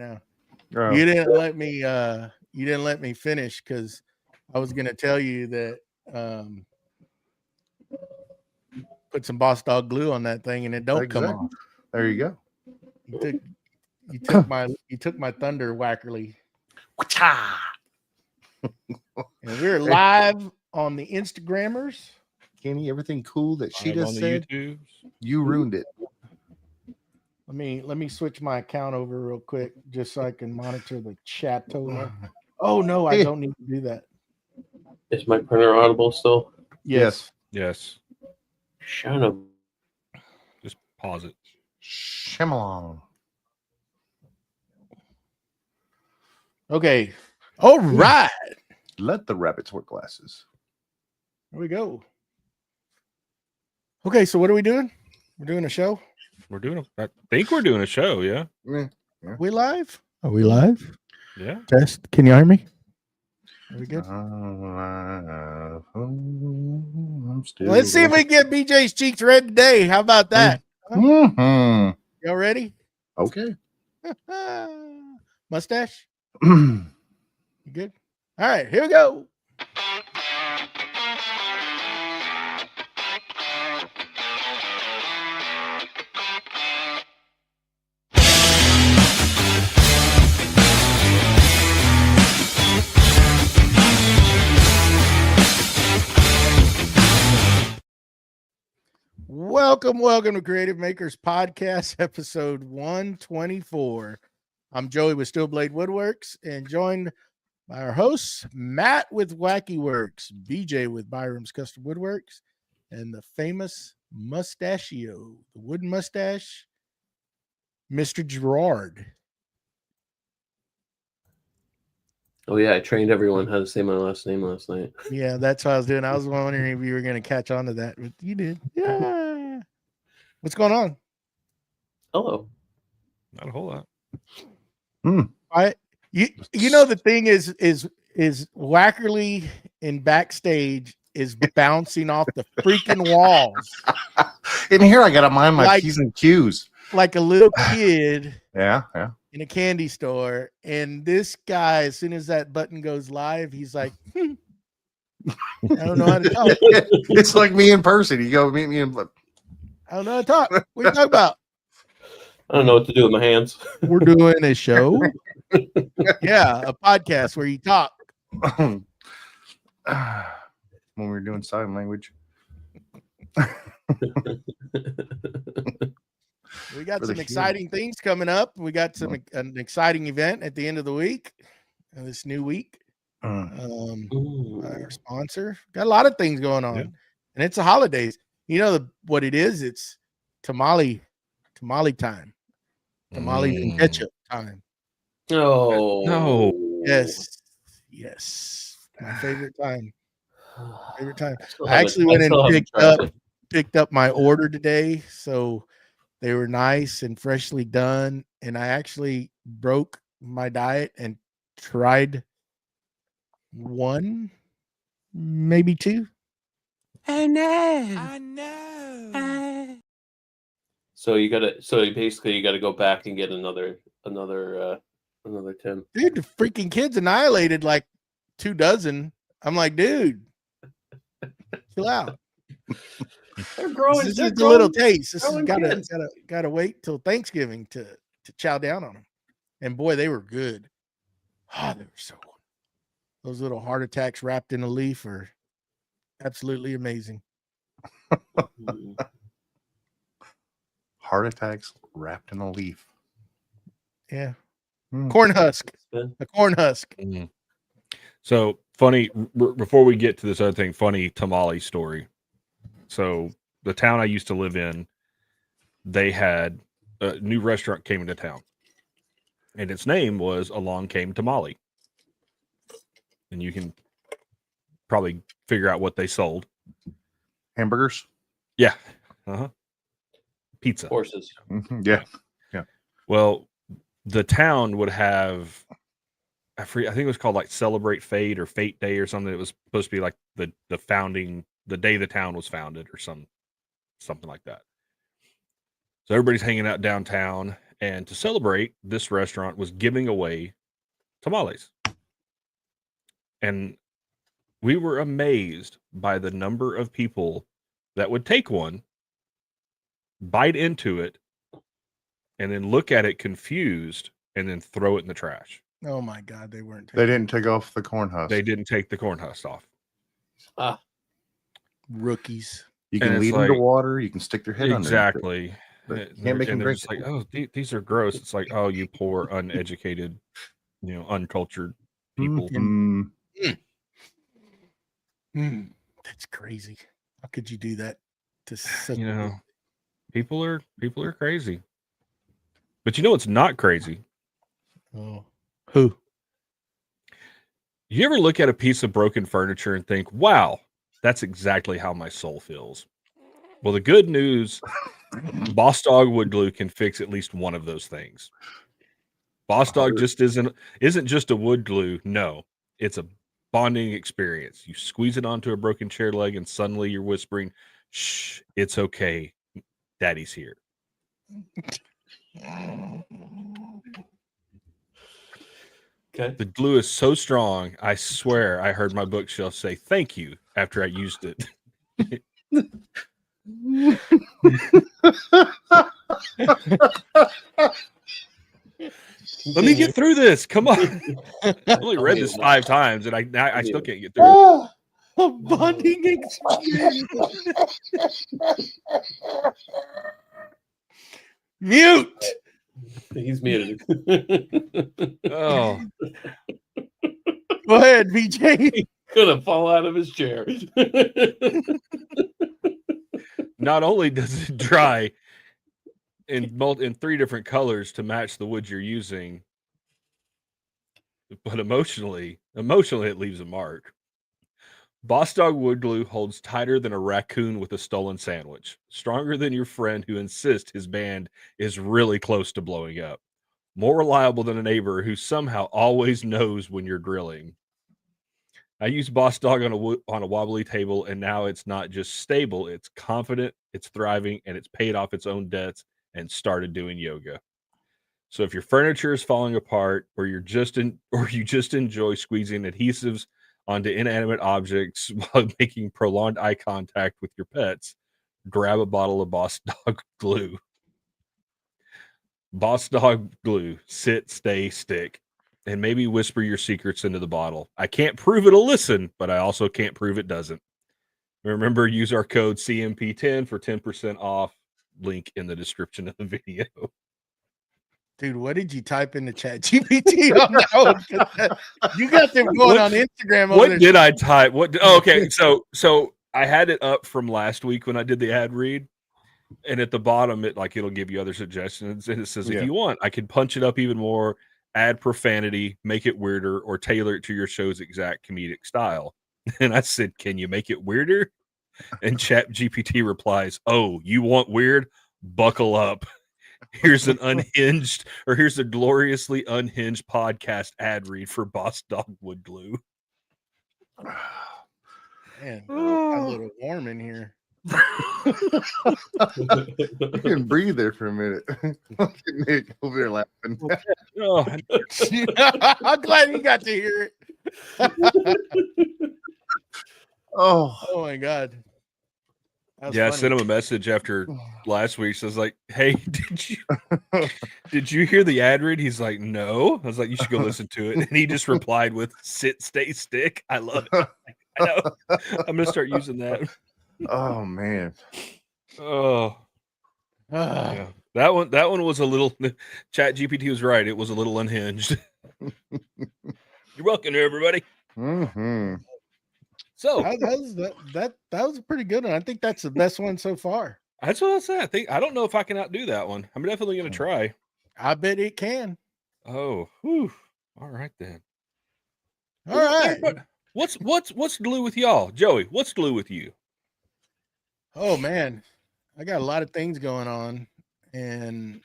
now. Oh. You didn't let me finish because I was gonna tell you that put some Boss Dog glue on that thing and it don't come off. There you go. You took my thunder, Wackerly. And we're live on the Instagrammers. Kenny, everything cool that she just said. YouTubes. You ruined it. Let me switch my account over real quick just so I can monitor the chat total. Oh no, I don't need to do that. Is my printer audible still? Yes. Yes. Shut up. Just pause it. Shyamalan. Okay. All right. Let the rabbits wear glasses. Here we go. Okay, so what are we doing? We're doing a show? I think we're doing a show, yeah. Yeah. Are we live? Are we live? Yeah. Test. Can you hear me? Are we good? Let's see if we can get BJ's cheeks red today. How about that? Mm-hmm. Y'all ready? Okay. Mustache? You good? All right, here we go. Welcome to Creative Makers Podcast, episode 124. I'm Joey with Steel Blade Woodworks and joined by our hosts, Matt with Wacky Works, BJ with Byram's Custom Woodworks, and the famous mustachio, the wooden mustache, Mr. Gerard. Oh yeah, I trained everyone how to say my last name last night. Yeah, that's what I was doing. I was wondering if you were going to catch on to that, but you did. Yeah. What's going on? Hello. Not a whole lot. You know the thing is Wackerly in backstage is bouncing off the freaking walls. In here, I gotta mind my Like- P's and Q's. Like a little kid Yeah. in a candy store, and this guy, as soon as that button goes live, he's like, I don't know how to talk. It's like me in person. You go meet me in. I don't know how to talk. What are you talking about? I don't know what to do with my hands. We're doing a show. Yeah, a podcast where you talk. When we were doing sign language. We got For the some humor. exciting things coming up. We got an exciting event at the end of the week, this new week. Our sponsor got a lot of things going on, Yeah. and it's the holidays. You know what it is? It's tamale time, tamales and ketchup time. No. No. Yes, my favorite time. I still actually haven't- went still and haven't tried it. picked up my order today, so they were nice and freshly done. And I actually broke my diet and tried one, maybe two. I know. So you basically gotta go back and get another 10. Dude, the freaking kids annihilated like 24. I'm like, dude, chill out. They're growing. This They're is just a little growing. taste. This has growing gotta kids. gotta wait till Thanksgiving to chow down on them. And boy, they were good. Oh, they were so good. Those little heart attacks wrapped in a leaf are absolutely amazing. Heart attacks wrapped in a leaf. Yeah. Mm. Corn husk. A corn husk. Mhm. So funny, before we get to this other thing, funny tamale story. So the town I used to live in, they had a new restaurant came into town, and its name was Along Came Tamale. And you can probably figure out what they sold. Hamburgers. Yeah. Pizza. Horses. Yeah. Well, the town would have, I think it was called like Celebrate Fate or Fate Day or something. It was supposed to be like the founding, the day the town was founded or something like that. So everybody's hanging out downtown, And to celebrate, this restaurant was giving away tamales. And we were amazed by the number of people that would take one, bite into it, and then look at it confused and then throw it in the trash. Oh my God, they weren't. They didn't take off the corn husk. They didn't take the corn husk off. Rookies. You And can it's lead them to like- water. You can stick their head under it. Exactly. But And can't make they're them drink just like, oh, these are gross. It's like, oh, you poor, uneducated, uncultured people. Mm. That's crazy. How could you do that to such People are crazy. But it's not crazy. Oh, who? You ever look at a piece of broken furniture and think, wow, that's exactly how my soul feels? Well, the good news, Boss Dog Wood Glue can fix at least one of those things. Boss Dog just isn't just a wood glue. No, it's a bonding experience. You squeeze it onto a broken chair leg and suddenly you're whispering, shh, it's okay. Daddy's here. Okay. The glue is so strong, I swear I heard my bookshelf say thank you after I used it. Let me get through this. Come on. I only read this 5 times and I still can't get through it. A bonding experience. Mute. He's muted. Oh, Go ahead, BJ. Gonna fall out of his chair. not only does it dry in 3 different colors to match the wood you're using, but emotionally it leaves a mark. Boss Dog Wood Glue holds tighter than a raccoon with a stolen sandwich, stronger than your friend who insists his band is really close to blowing up, more reliable than a neighbor who somehow always knows when you're grilling. I use Boss Dog on a wobbly table, and now it's not just stable, it's confident, it's thriving, and it's paid off its own debts and started doing yoga. So if your furniture is falling apart, or you just enjoy squeezing adhesives onto inanimate objects while making prolonged eye contact with your pets, grab a bottle of Boss Dog Glue. Boss Dog Glue, sit, stay, stick, and maybe whisper your secrets into the bottle. I can't prove it'll listen, but I also can't prove it doesn't. Remember, use our code CMP10 for 10% off. Link in the description of the video. Dude, what did you type in the chat GPT on that one? 'Cause you got them going on Instagram. over What there. did I type? Okay, so I had it up from last week when I did the ad read, and at the bottom it'll give you other suggestions, and it says if you want, I can punch it up even more, add profanity, make it weirder, or tailor it to your show's exact comedic style. And I said, can you make it weirder? And Chat GPT replies, oh, you want weird? Buckle up. Here's a gloriously unhinged podcast ad read for Boss Dog Wood Glue. Man, got a little warm in here. You can breathe there for a minute. Look at Nick over there laughing. Oh, I'm glad you got to hear it. Oh, my God. That was yeah, I funny. sent him a message after last week. So I was like, hey, did you hear the ad read? He's like, no. I was like, you should go listen to it. And he just replied with sit, stay, stick. I love it. I know. I'm gonna start using that. oh man. Oh, yeah. That one was a little. Chat GPT was right. It was a little unhinged. You're welcome, everybody. Mm-hmm. So that was a pretty good one. I think that's the best one so far. that's what I said. I don't know if I can outdo that one. I'm definitely gonna try. I bet it can. Oh, whew. All right then. All right. What's glue with y'all, Joey? What's glue with you? Oh man, I got a lot of things going on and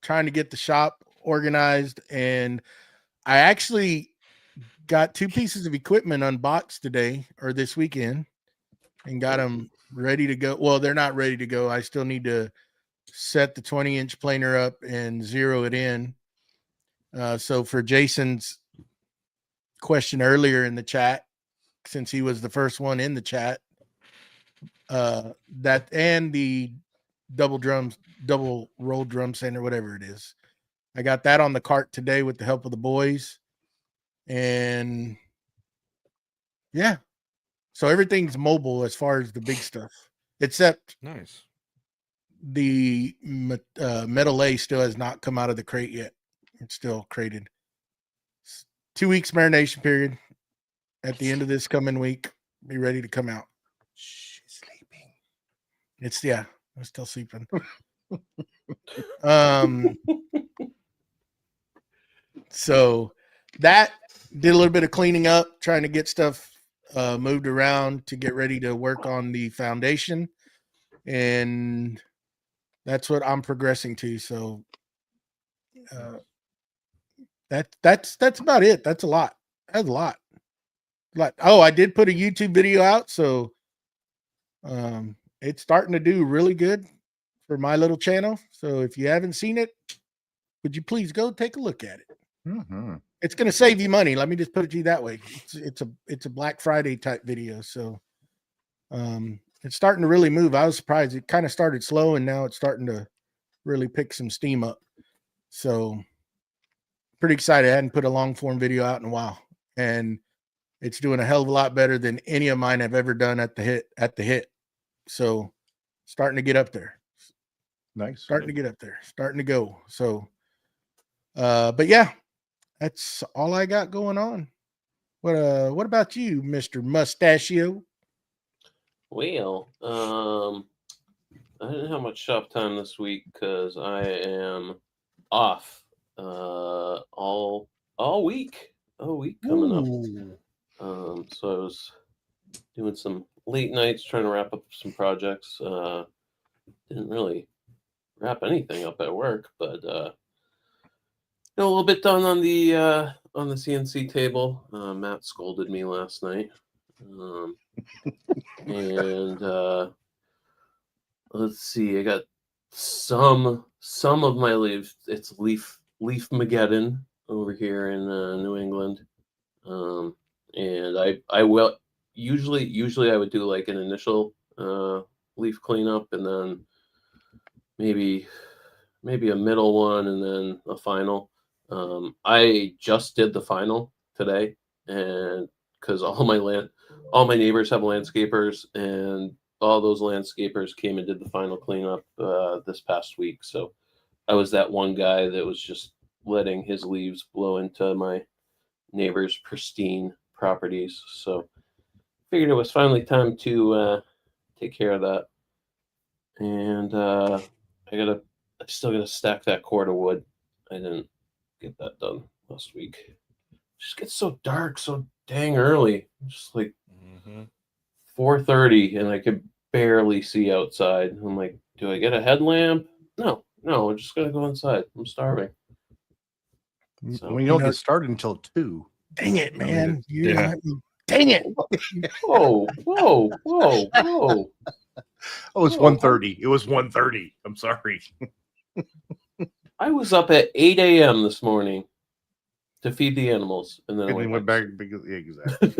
trying to get the shop organized. And I actually got 2 pieces of equipment unboxed today or this weekend and got them ready to go. Well, they're not ready to go. I still need to set the 20-inch planer up and zero it in. So for Jason's question earlier in the chat, since he was the first one in the chat, that and the double roll drum sander, whatever it is, I got that on the cart today with the help of the boys. And yeah, so everything's mobile as far as the big stuff, except Nice. the metal A still has not come out of the crate yet. It's still crated. 2 weeks marination period. At the end of this coming week, be ready to come out. She's sleeping. I'm still sleeping. So that did a little bit of cleaning up, trying to get stuff moved around to get ready to work on the foundation, and that's what I'm progressing to. So that's about it. That's a lot. That's a lot. Oh, I did put a YouTube video out, so it's starting to do really good for my little channel. So if you haven't seen it, would you please go take a look at it? Mm-hmm. It's going to save you money. Let me just put it to you that way. It's a Black Friday type video, so it's starting to really move. I was surprised. It kind of started slow, and now it's starting to really pick some steam up. So pretty excited. I hadn't put a long form video out in a while, and it's doing a hell of a lot better than any of mine have ever done at the hit. So starting to get up there. Nice. Starting to get up there. Starting to go. So, but yeah, that's all I got going on. What about you, Mr. Mustachio? Well, I didn't have much shop time this week because I am off all week. Coming up. So I was doing some late nights trying to wrap up some projects. Didn't really wrap anything up at work, but a little bit done on the CNC table. Matt scolded me last night, and let's see. I got some of my leaves. It's leaf Mageddon over here in New England. And I will usually I would do like an initial leaf cleanup and then maybe a middle one and then a final. I just did the final today, and because all my neighbors have landscapers, and all those landscapers came and did the final cleanup this past week. So I was that one guy that was just letting his leaves blow into my neighbor's pristine properties. So figured it was finally time to take care of that. And I still gotta stack that cord of wood. I didn't get that done last week. It just gets so dark so dang early. Just like 4:30, and I could barely see outside. I'm like, do I get a headlamp? No, I'm just gonna go inside. I'm starving. So, We don't get started until 2. Dang it, man! Yeah. Dang it! Whoa! Oh, it's 1:30. It was 1:30. I'm sorry. I was up at 8 a.m. this morning to feed the animals, and then I And went then went back because exactly.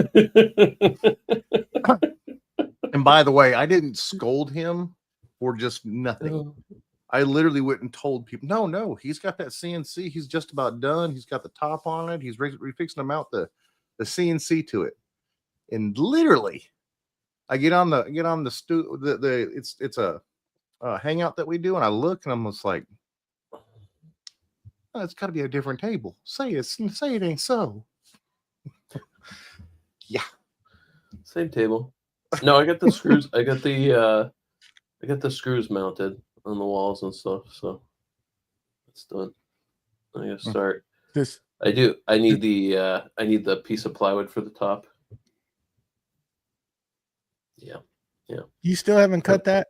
And by the way, I didn't scold him for just nothing. I literally went and told people, no, he's got that CNC. He's just about done. He's got the top on it. He's refixing to mount the CNC to it. And literally, I get on the it's a hangout that we do, and I look and I'm just like, oh, it's got to be a different table. Say it ain't so. Yeah, same table. No, I got the screws. I got the screws mounted on the walls and stuff. So it's done. I gotta start. I need the piece of plywood for the top. Yeah. You still haven't cut that?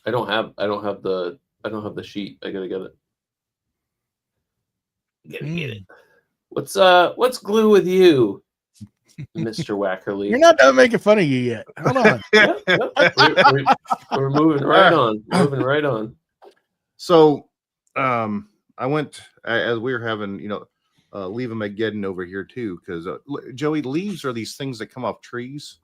I don't have the sheet. I gotta get it. Get it. What's glue with you, Mr. Wackerly? You're not done making fun of you yet. Hold on. Yep. We're moving right on. So, I went as we were having, leave a Mageddon over here too, because Joey, leaves are these things that come off trees.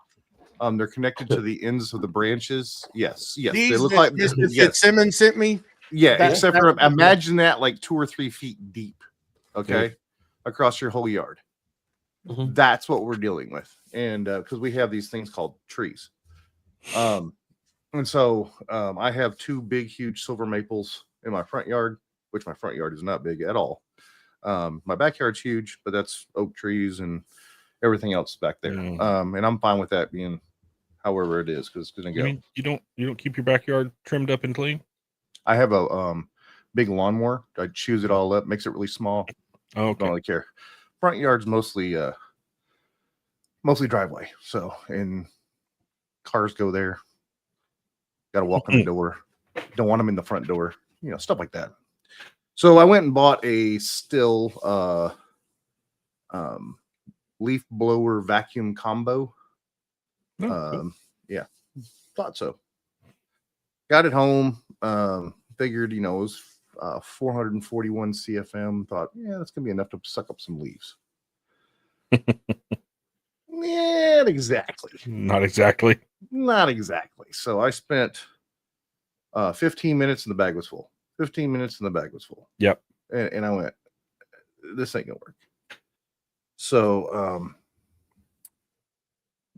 They're connected to the ends of the branches. Yes, they These look that like Mr. yes, Fitzsimmons sent me. yeah. that- Except that for was- imagine that like 2 or 3 feet deep, okay, across your whole yard. Mhm. That's what we're dealing with, and because we have these things called trees, and so I have 2 big, huge silver maples in my front yard, which my front yard is not big at all. My backyard's huge, but that's oak trees and everything else back there. And I'm fine with that being however it is, because it's gonna go. I mean, you don't keep your backyard trimmed up and clean? I have a big lawnmower. I chews it all up, makes it really small. Oh, okay. Don't really care. Front yard's mostly driveway. So, and cars go there. Got to walk in the door. Don't want them in the front door. Stuff like that. So I went and bought a still leaf blower vacuum combo. Oh, cool. Yeah, thought so. Got it home. Figured, it was 441 CFM. Thought, yeah, that's gonna be enough to suck up some leaves. Yeah, exactly. Not exactly. Not exactly. So I spent 15 minutes and the bag was full. 15 minutes and the bag was full. Yep. And I went, this ain't gonna work. So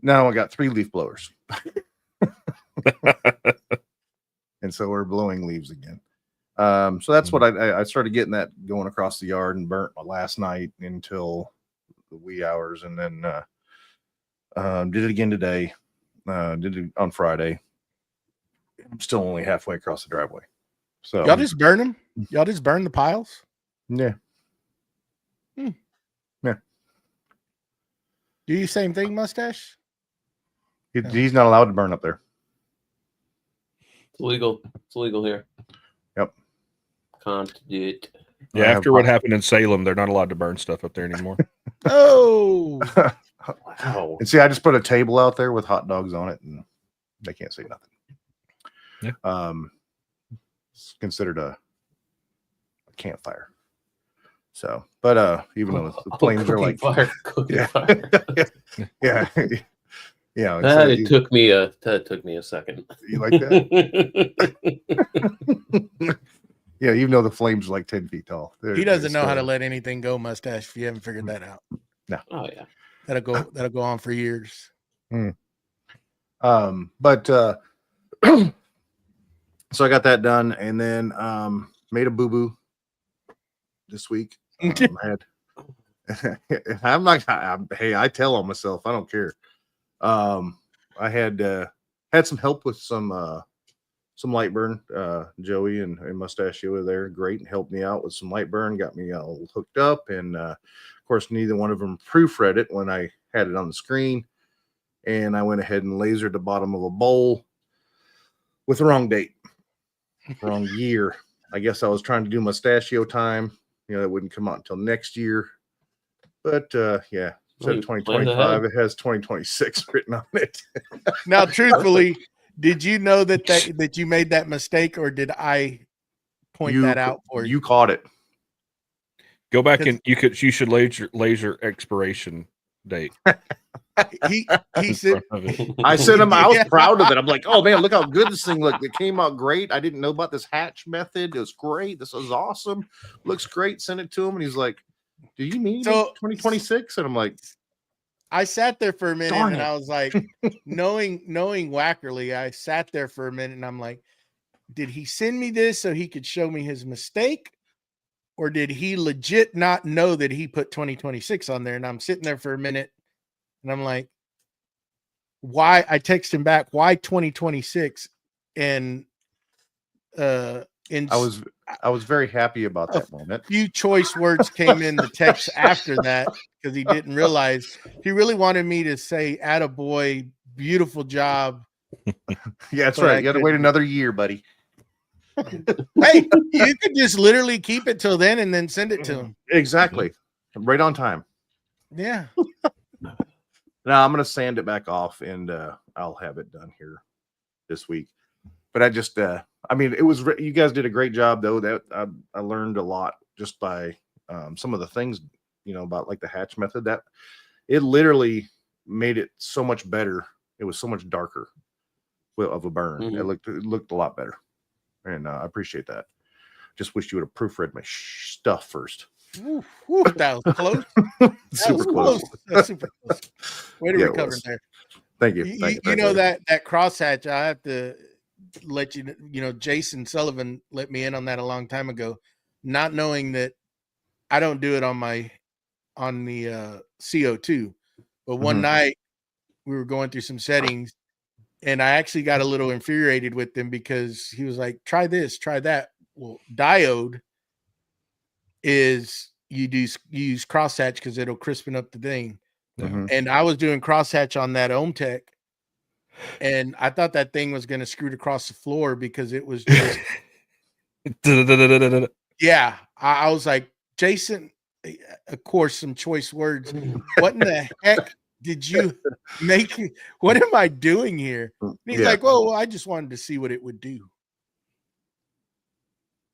now I got 3 leaf blowers. And so we're blowing leaves again. So that's what I started getting that going across the yard, and burnt last night until the wee hours, and then did it again today. Did it on Friday. I'm still only halfway across the driveway. So Y'all just burn them? Y'all just burn the piles? yeah. Yeah. Do you same thing, Mustache? He's not allowed to burn up there. It's illegal. It's illegal here. Yep. Can't do it. Yeah, I have after what happened in Salem, they're not allowed to burn stuff up there anymore. Oh, Wow. And see, I just put a table out there with hot dogs on it, and they can't say nothing. Yeah. It's considered a campfire. So, but even though the flames are like, Cooking fire. yeah, yeah. That took me a second. You like that? Yeah, even though the flames are like 10 feet tall. he doesn't know how to let anything go, Mustache. If you haven't figured that out, Oh yeah. that'll go on for years. But so I got that done, and then made a boo-boo this week. I'm not. Hey, I tell on myself. I don't care. I had some help with some light burn. Joey and Mustachio were there, great, and helped me out with some light burn. Got me all hooked up, and of course, neither one of them proofread it when I had it on the screen. And I went ahead and lasered the bottom of a bowl with the wrong date, wrong year. I guess I was trying to do Mustachio time. That wouldn't come out until next year. But yeah, instead of 2025, it has 2026 written on it. Now, truthfully, did you know that you made that mistake, or did I point that out for you? You caught it. Go back and you should laser expiration date. He said, I sent him. I was proud of it. I'm like, oh man, look how good this thing looked. It came out great. I didn't know about this hatch method. It was great. This was awesome. Looks great. Sent it to him, and he's like, "Do you mean 2026?" And I'm like, I sat there for a minute, Darn and it. I was like, knowing Wackerly, I sat there for a minute, and I'm like, did he send me this so he could show me his mistake, or did he legit not know that he put 2026 on there? And I'm sitting there for a minute, and I'm like, why? I text him back, why 2026? And I was very happy about that moment. few choice words came in the text after that, because he didn't realize he really wanted me to say, "Attaboy, beautiful job." Yeah, that's But right. I You got to wait couldn't. another year, buddy. Hey, you could just literally keep it till then and then send it to him. Exactly. Right on time. Yeah. Now I'm going to sand it back off, and I'll have it done here this week. But I just I mean, you guys did a great job though. That I learned a lot just by some of the things, about like the hatch method. That it literally made it so much better. It was so much darker of a burn. Mhm. It looked a lot better, and I appreciate that. Just wish you would have proofread my stuff first. Woo, woo, that was close. Super close. That's super close. Way to Yeah, it recover was. there. Thank you. You know that crosshatch. I have to let you know. Jason Sullivan let me in on that a long time ago, not knowing that I don't do it on the CO2. But one Mhm. night we were going through some settings, and I actually got a little infuriated with him because he was like, "Try this, try that." Well, diode is you use crosshatch because it'll crispen up the thing. Mhm. And I was doing crosshatch on that Ohmtech, and I thought that thing was going to screw it across the floor because it was just yeah. I was like, Jason, of course, some choice words. What in the heck did you make? What am I doing here? And he's Yeah. like, well, I just wanted to see what it would do.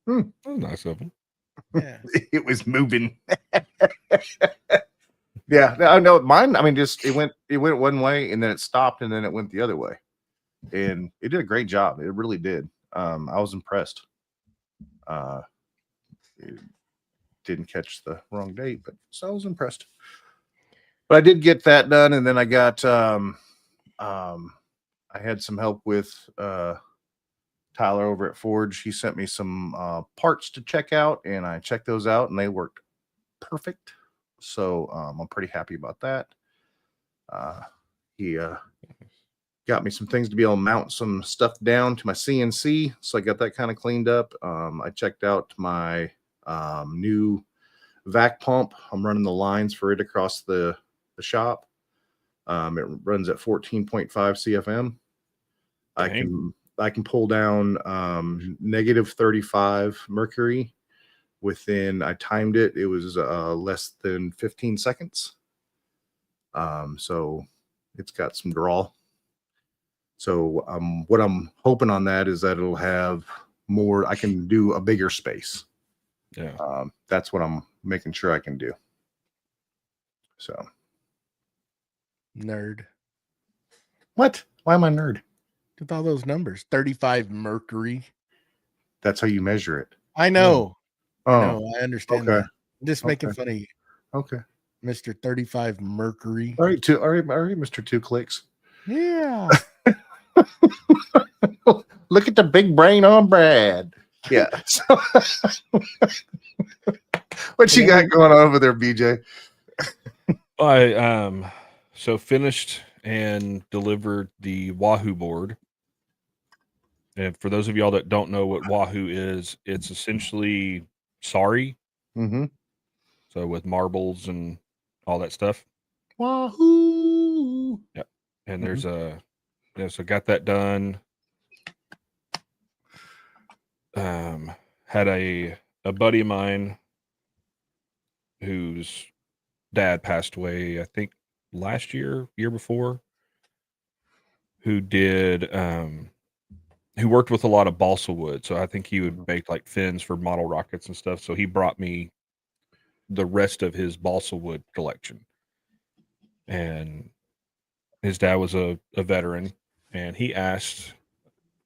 That was nice of him. Yeah. It was moving. Yeah, I know mine. I mean, just it went one way and then it stopped and then it went the other way, and it did a great job. It really did. I was impressed. It didn't catch the wrong date, but so I was impressed. But I did get that done, and then I got I had some help with Tyler over at Forge. He sent me some parts to check out, and I checked those out, and they worked perfect. So I'm pretty happy about that. He got me some things to be able to mount some stuff down to my CNC, so I got that kind of cleaned up. I checked out my new vac pump. I'm running the lines for it across the shop. It runs at 14.5 CFM. I can pull down negative 35 mercury within, I timed it. It was less than 15 seconds. So it's got some draw. So what I'm hoping on that is that it'll have more, I can do a bigger space. Yeah. That's what I'm making sure I can do. So. Nerd. What? Why am I a nerd? With all those numbers, 35 mercury. That's how you measure it. I know. Oh, I know. I understand okay. that. I'm just making fun of you, Okay. Mr. 35 mercury. All right, Mr. Two Clicks. Yeah. Look at the big brain on Brad. Yeah. So, what you got going on over there, BJ? I so finished and delivered the Wahoo board. And for those of y'all that don't know what Wahoo is, it's essentially sorry. Mm-hmm. So with marbles and all that stuff. Wahoo. Yep. And there's so got that done. Had a buddy of mine whose dad passed away, I think last year before, who worked with a lot of balsa wood. So I think he would make like fins for model rockets and stuff. So he brought me the rest of his balsa wood collection. And his dad was a veteran, and he asked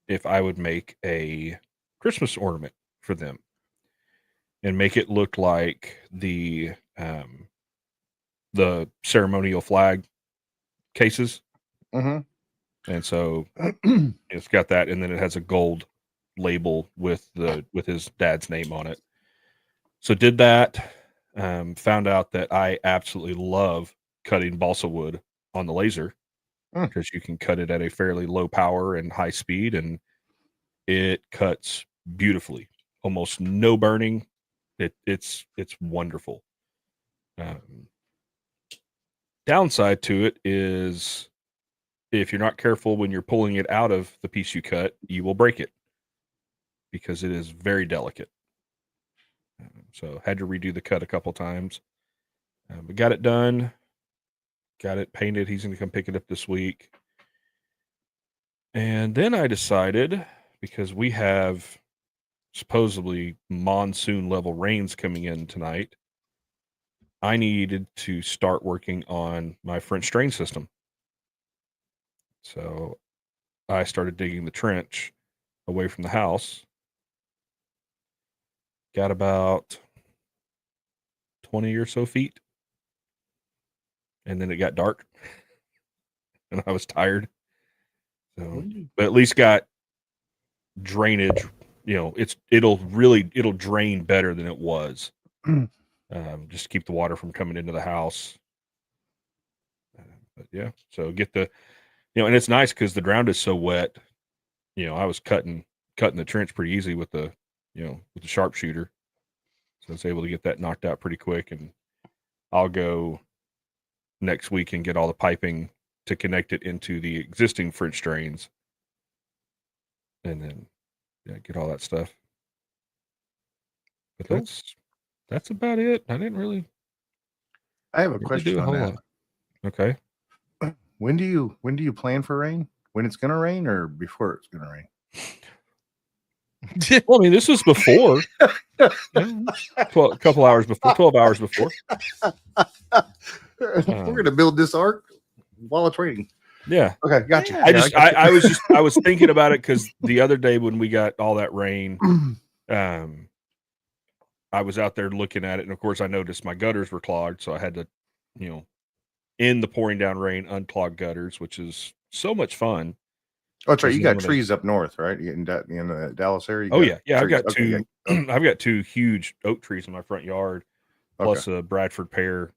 if I would make a Christmas ornament for them and make it look like the ceremonial flag cases. Mm-hmm. And so it's got that, and then it has a gold label with his dad's name on it. So did that. Found out that I absolutely love cutting balsa wood on the laser because you can cut it at a fairly low power and high speed, and it cuts beautifully. Almost no burning. It's wonderful. Downside to it is if you're not careful when you're pulling it out of the piece you cut, you will break it because it is very delicate. So had to redo the cut a couple times, but got it done, got it painted. He's going to come pick it up this week. And then I decided, because we have supposedly monsoon level rains coming in tonight, I needed to start working on my French drain system. So I started digging the trench away from the house. Got about 20 or so feet. And then it got dark. And I was tired. So, but at least got drainage. You know, it'll drain better than it was. Just to keep the water from coming into the house. But yeah, so get the, and it's nice because the ground is so wet. I was cutting the trench pretty easy with the, with the sharpshooter. So I was able to get that knocked out pretty quick, and I'll go next week and get all the piping to connect it into the existing French drains, and then get all that stuff. But Cool. that's about it. I didn't really. I have a question on that. Okay. When do you plan for rain? When it's going to rain, or before it's going to rain? Well, I mean, this was before. A couple hours before, 12 hours before. We're going to build this ark while it's raining. Yeah. Okay, gotcha. Yeah, I was thinking about it because the other day when we got all that rain, I was out there looking at it, and of course I noticed my gutters were clogged, so I had to, in the pouring down rain, unclog gutters, which is so much fun. Oh, that's right. You got trees up north, right? In the Dallas area. Oh yeah. I've got two. I've got two huge oak trees in my front yard, plus a Bradford pear.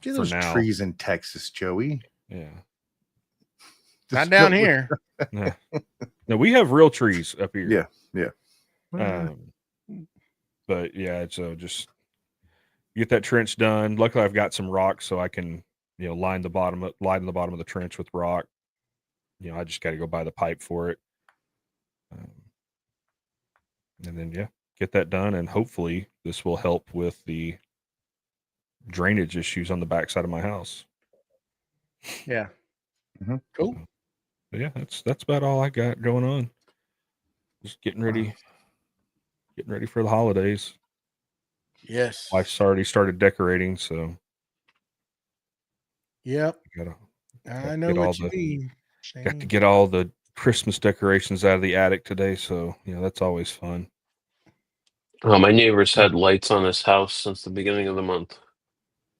See those trees in Texas, Joey? Yeah. Not down here. No, we have real trees up here. Yeah. But yeah, so just get that trench done. Luckily, I've got some rock, so I can line the bottom of the trench with rock. I just got to go buy the pipe for it, and then get that done, and hopefully this will help with the drainage issues on the backside of my house. Yeah. Mm-hmm. Cool. But yeah, that's about all I got going on. Just getting ready for the holidays. Yes. Wife's already started decorating, so yep. I know what you mean. Got to get all the Christmas decorations out of the attic today, so that's always fun. Oh, my neighbor's had lights on his house since the beginning of the month,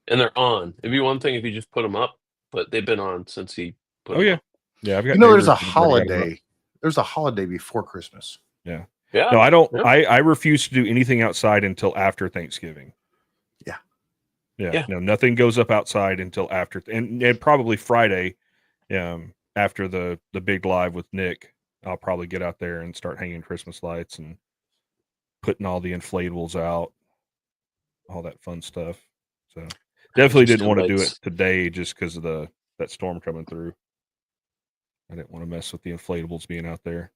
and they're on. It'd be one thing if you just put them up, but they've been on since he put them up. Yeah, I've got. There's a holiday. There's a holiday before Christmas. Yeah. Yeah. No, I don't. Yeah. I refuse to do anything outside until after Thanksgiving. Yeah. No, nothing goes up outside until after, and probably Friday, after the big live with Nick, I'll probably get out there and start hanging Christmas lights and putting all the inflatables out, all that fun stuff. So definitely didn't want to do it today just because of that storm coming through. I didn't want to mess with the inflatables being out there.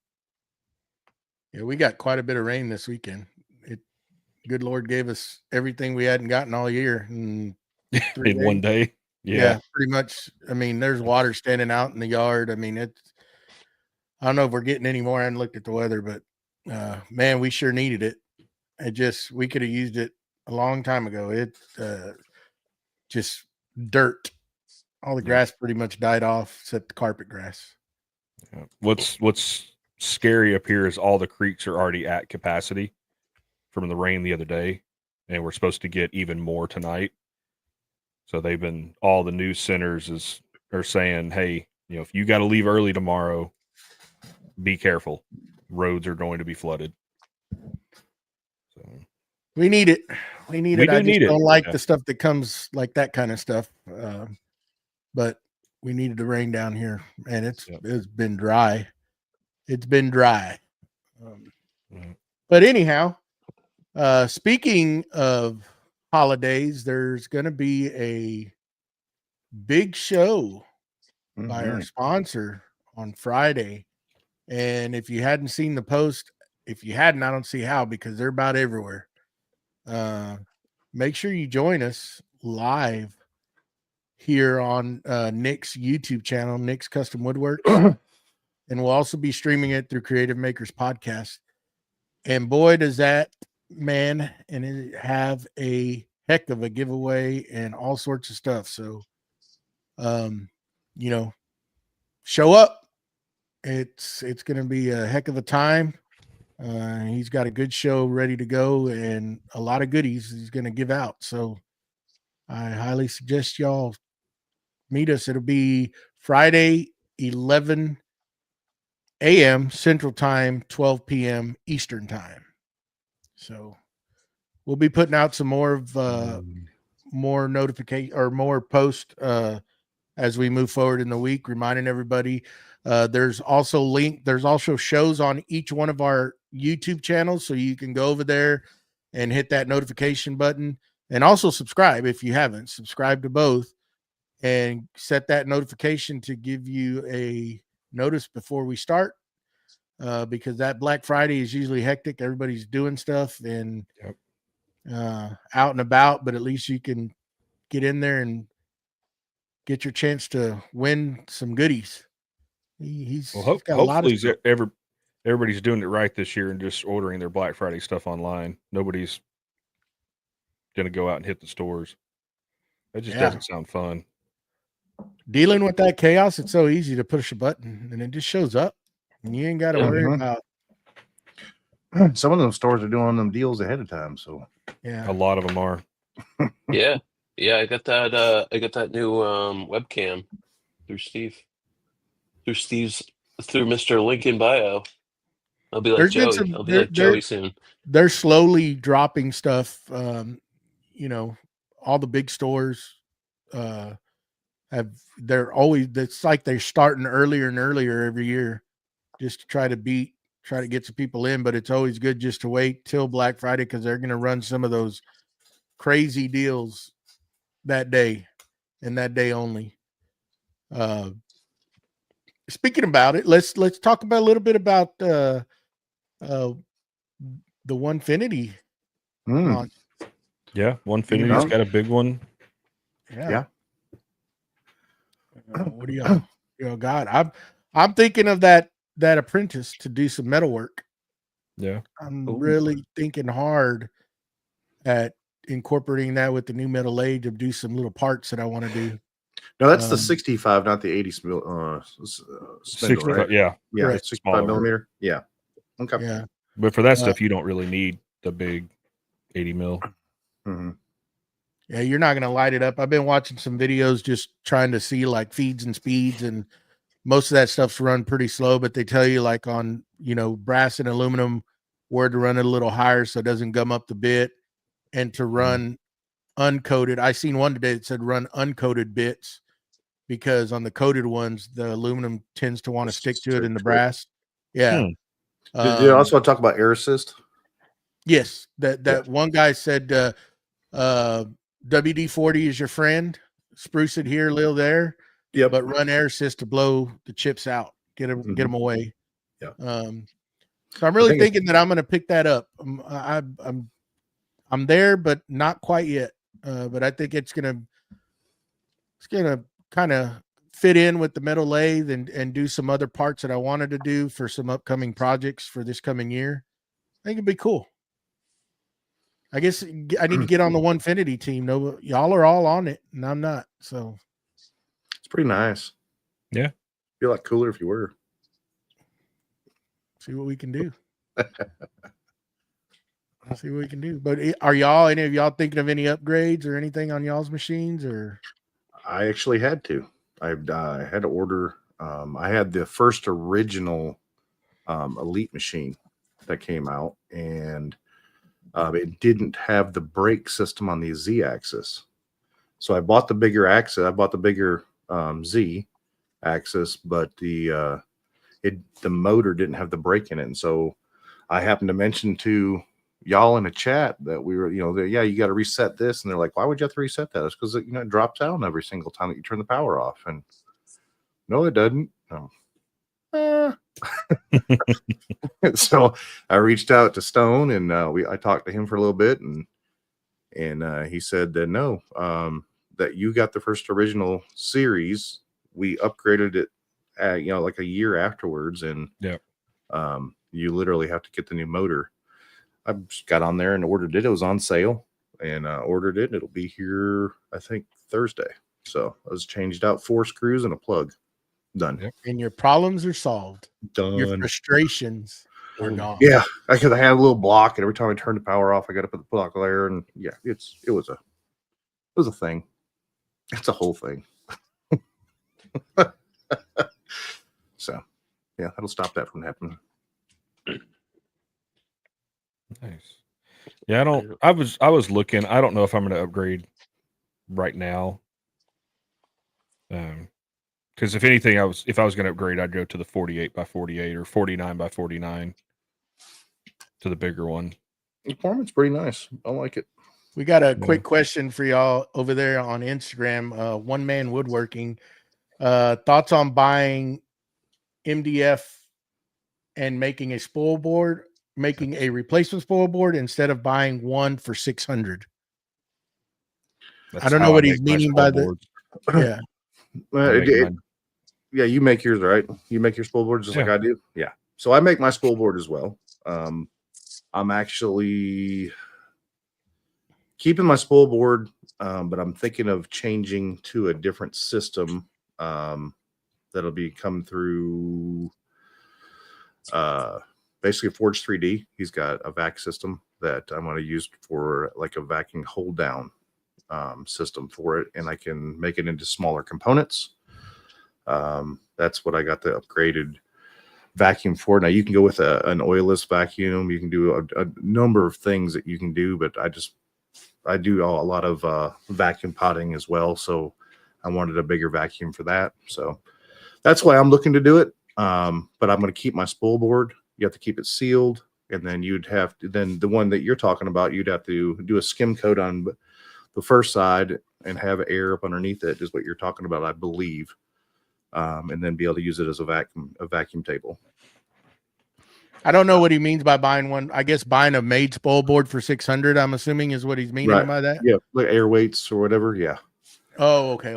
Yeah, we got quite a bit of rain this weekend. Good Lord gave us everything we hadn't gotten all year in one day. Yeah, pretty much. I mean, there's water standing out in the yard. I mean, I don't know if we're getting any more. I haven't looked at the weather, but man, we sure needed it. We could have used it a long time ago. It just dirt. All the grass pretty much died off except the carpet grass. Yeah. What's scary up here is all the creeks are already at capacity from the rain the other day, and we're supposed to get even more tonight. So all the news centers are saying, hey, if you got to leave early tomorrow, be careful. Roads are going to be flooded. So we need it. We need it. I just don't like the stuff that comes like that kind of stuff. But we needed the rain down here, and it's been dry. It's been dry. But anyhow, speaking of holidays, there's going to be a big show by our sponsor on Friday. And if you hadn't seen the post, if you hadn't, I don't see how, because they're about everywhere. Make sure you join us live here on Nick's YouTube channel, Nick's Custom Woodwork. and we'll also be streaming it through Creative Makers Podcast. And boy, does that man and it have a heck of a giveaway and all sorts of stuff. So, you know, show up. It's going to be a heck of a time. He's got a good show ready to go and a lot of goodies he's going to give out. So I highly suggest y'all meet us. It'll be Friday, 11 a.m. Central Time, 12 p.m. Eastern Time. So we'll be putting out some more of more notification or more post as we move forward in the week, reminding everybody. There's also shows on each one of our YouTube channels, so you can go over there and hit that notification button, and also subscribe if you haven't. Subscribe to both and set that notification to give you a notice before we start, because that Black Friday is usually hectic. Everybody's doing stuff and out and about, but at least you can get in there and get your chance to win some goodies. He's got a lot of stuff. Everybody's doing it right this year and just ordering their Black Friday stuff online. Nobody's going to go out and hit the stores. That just doesn't sound fun. Dealing with that chaos, it's so easy to push a button and it just shows up and you ain't got to worry about. Some of those stores are doing them deals ahead of time. So a lot of them are. Yeah. I got that new webcam through Mr. Lincoln Bio. I'll be like Joey. I'll be like Joey soon. They're slowly dropping stuff. You know, all the big stores it's like they're starting earlier and earlier every year just to try to get some people in, but it's always good just to wait till Black Friday because they're going to run some of those crazy deals that day and that day only. Speaking about it, let's talk about a little bit about the Onefinity launch. Yeah, Onefinity's got a big one. Yeah. What do y'all got? I'm thinking of that apprentice to do some metalwork. Yeah. I'm really thinking hard at incorporating that with the new metal lathe to do some little parts that I want to do. No, that's the 65, not the 80 spindle, 65, right? Yeah, 65 millimeter. Yeah. Okay. Yeah. But for that stuff, you don't really need the big 80 mil. Mm-hmm. Yeah, you're not going to light it up. I've been watching some videos just trying to see like feeds and speeds, and most of that stuff's run pretty slow, but they tell you like on, brass and aluminum where to run it a little higher so it doesn't gum up the bit, and to run uncoated. I seen one today that said run uncoated bits because on the coated ones, the aluminum tends to want to stick to it in the brass. Yeah. Did you also talk about air assist? Yes. That one guy said, WD-40 is your friend. Spruce it here, a little there. Yeah, but run air assist to blow the chips out, get them away. Yeah. So I'm really thinking that I'm going to pick that up. I'm there, but not quite yet. But I think it's gonna kind of fit in with the metal lathe and do some other parts that I wanted to do for some upcoming projects for this coming year. I think it'd be cool. I guess I need to get on the Onefinity team. No, y'all are all on it, and I'm not. So it's pretty nice. Yeah, feel like cooler if you were. See what we can do. See what we can do. But are any of y'all thinking of any upgrades or anything on y'all's machines? Or I actually had to. I had to order. I had the first original Elite machine that came out, and it didn't have the brake system on the Z axis. So I bought the bigger axis. I bought the bigger Z axis, but the motor didn't have the brake in it. And so I happened to mention to y'all in a chat that we were, you got to reset this. And they're like, why would you have to reset that? It's because it drops out every single time that you turn the power off. And no, it doesn't. No. So I reached out to Stone, and I talked to him for a little bit, and he said that no, that you got the first original series. We upgraded it like a year afterwards, and you literally have to get the new motor. I just got on there and ordered it. It was on sale, and ordered it. It'll be here, I think, Thursday. So I was changed out 4 screws and a plug. Done. Yep. And your problems are solved. Done. Your frustrations are gone. Yeah, because I had a little block, and every time I turned the power off, I got to put the block there, and yeah, it was a thing. It's a whole thing. So, yeah, that'll stop that from happening. Nice. Yeah, I was looking. I don't know if I'm going to upgrade right now. Because if anything, if I was going to upgrade, I'd go to the 48 by 48 or 49 by 49 to the bigger one. The performance pretty nice. I like it. We got a quick question for y'all over there on Instagram. One Man Woodworking. Thoughts on buying MDF and making a spoil board, making a replacement spoil board instead of buying one for $600. I don't know what he's meaning by the. Yeah. Yeah, you make yours, right? You make your spoil boards just like I do. Yeah. So I make my spoil board as well. I'm actually keeping my spoil board, but I'm thinking of changing to a different system that'll be come through basically Forge 3D. He's got a vac system that I'm going to use for like a vacuum hold down system for it, and I can make it into smaller components. That's what I got the upgraded vacuum for. Now you can go with an oilless vacuum. You can do a number of things that you can do, but I do a lot of vacuum potting as well. So I wanted a bigger vacuum for that. So that's why I'm looking to do it. But I'm going to keep my spoil board. You have to keep it sealed. And then then the one that you're talking about, you'd have to do a skim coat on the first side and have air up underneath it is what you're talking about, I believe. And then be able to use it as a vacuum table. I don't know what he means by buying one. I guess buying a made spoil board for $600, I'm assuming, is what he's meaning by that. Yeah, like air weights or whatever. Yeah. Oh, okay.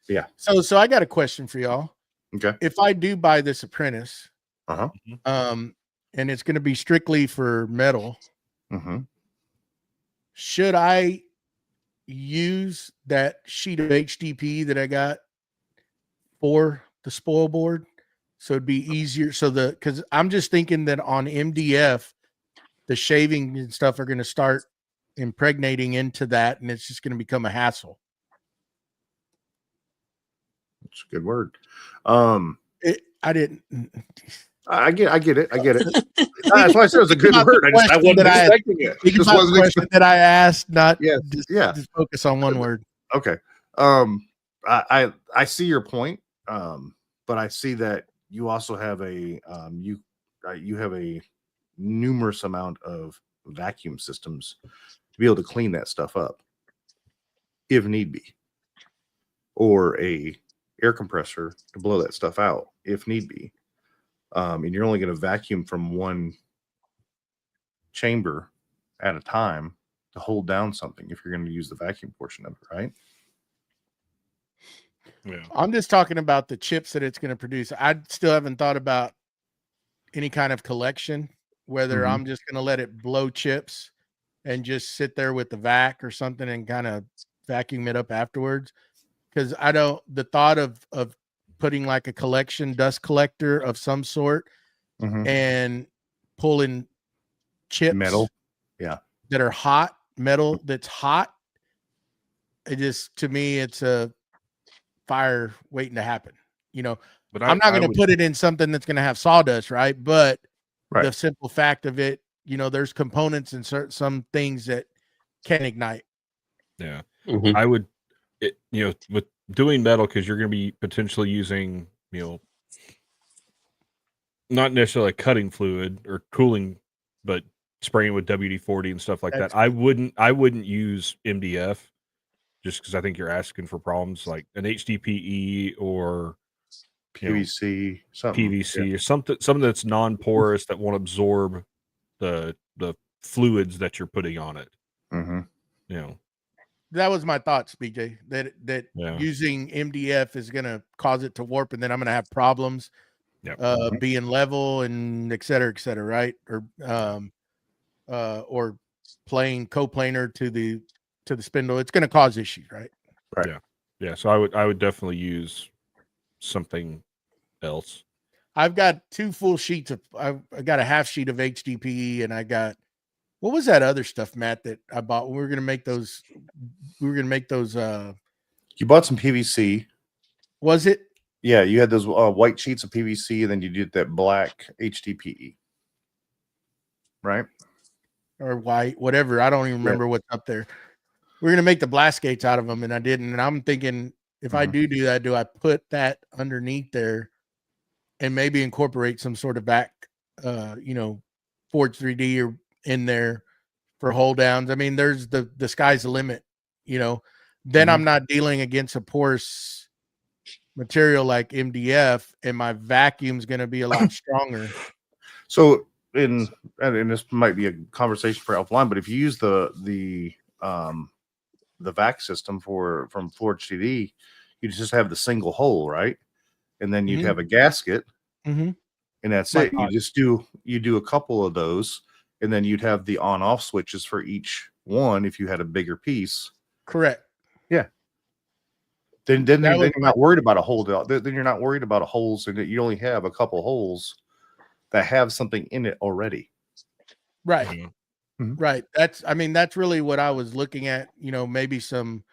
Yeah. So I got a question for y'all. Okay. If I do buy this apprentice, and it's going to be strictly for metal, should I use that sheet of HDP that I got for the spoil board? So it'd be easier. Because I'm just thinking that on MDF, the shaving and stuff are going to start impregnating into that, and it's just going to become a hassle. That's a good word. I didn't. I get it. That's why I said it was a good word. I wasn't expecting it. This wasn't the question that I asked. Not just focus on one word. Okay. I see your point. But I see that you also have you have a numerous amount of vacuum systems to be able to clean that stuff up if need be, or a air compressor to blow that stuff out if need be. And you're only going to vacuum from one chamber at a time to hold down something if you're going to use the vacuum portion of it, right? Yeah. I'm just talking about the chips that it's going to produce. I still haven't thought about any kind of collection, whether I'm just going to let it blow chips and just sit there with the vac or something and kind of vacuum it up afterwards. Because the thought of putting like a collection dust collector of some sort and pulling chips metal that are hot, metal that's hot, to me it's a fire waiting to happen, but I'm not going to put it in something that's going to have sawdust, right? But the simple fact of it, there's components and some things that can ignite. Yeah. I would, with doing metal, because you're going to be potentially using, not necessarily cutting fluid or cooling, but spraying with WD-40 and stuff like that. I wouldn't use MDF. Just because I think you're asking for problems like an HDPE or PVC, or something that's non-porous that won't absorb the fluids that you're putting on it. that was my thoughts, BJ. That Yeah. using MDF is going to cause it to warp, and then I'm going to have problems Yep. being level and et cetera, right? Or playing coplanar to the spindle. It's going to cause issues, right? Right. Yeah. So I would definitely use something else. I've got 2 full sheets of. I got a half sheet of HDPE, and I got, what was that other stuff, Matt, that I bought? We were going to make those. You bought some PVC. Was it? Yeah, you had those white sheets of PVC, and then you did that black HDPE. Right? Or white, whatever. I don't even remember what's up there. We're gonna make the blast gates out of them, and I didn't. And I'm thinking, if I do that, do I put that underneath there and maybe incorporate some sort of back, Forge 3D or in there for hold downs? I mean, there's the sky's the limit, Then I'm not dealing against a porous material like MDF, and my vacuum's gonna be a lot stronger. So, and this might be a conversation for offline, but if you use the vac system from Forge 3D, you just have the single hole, right? And then you'd have a gasket, and that's it. You do a couple of those, and then you'd have the on-off switches for each one if you had a bigger piece. Correct. Yeah. Then you're not worried about a hole. Then you're not worried about a holes, and you only have a couple holes that have something in it already. Right. Right. That's really what I was looking at, maybe some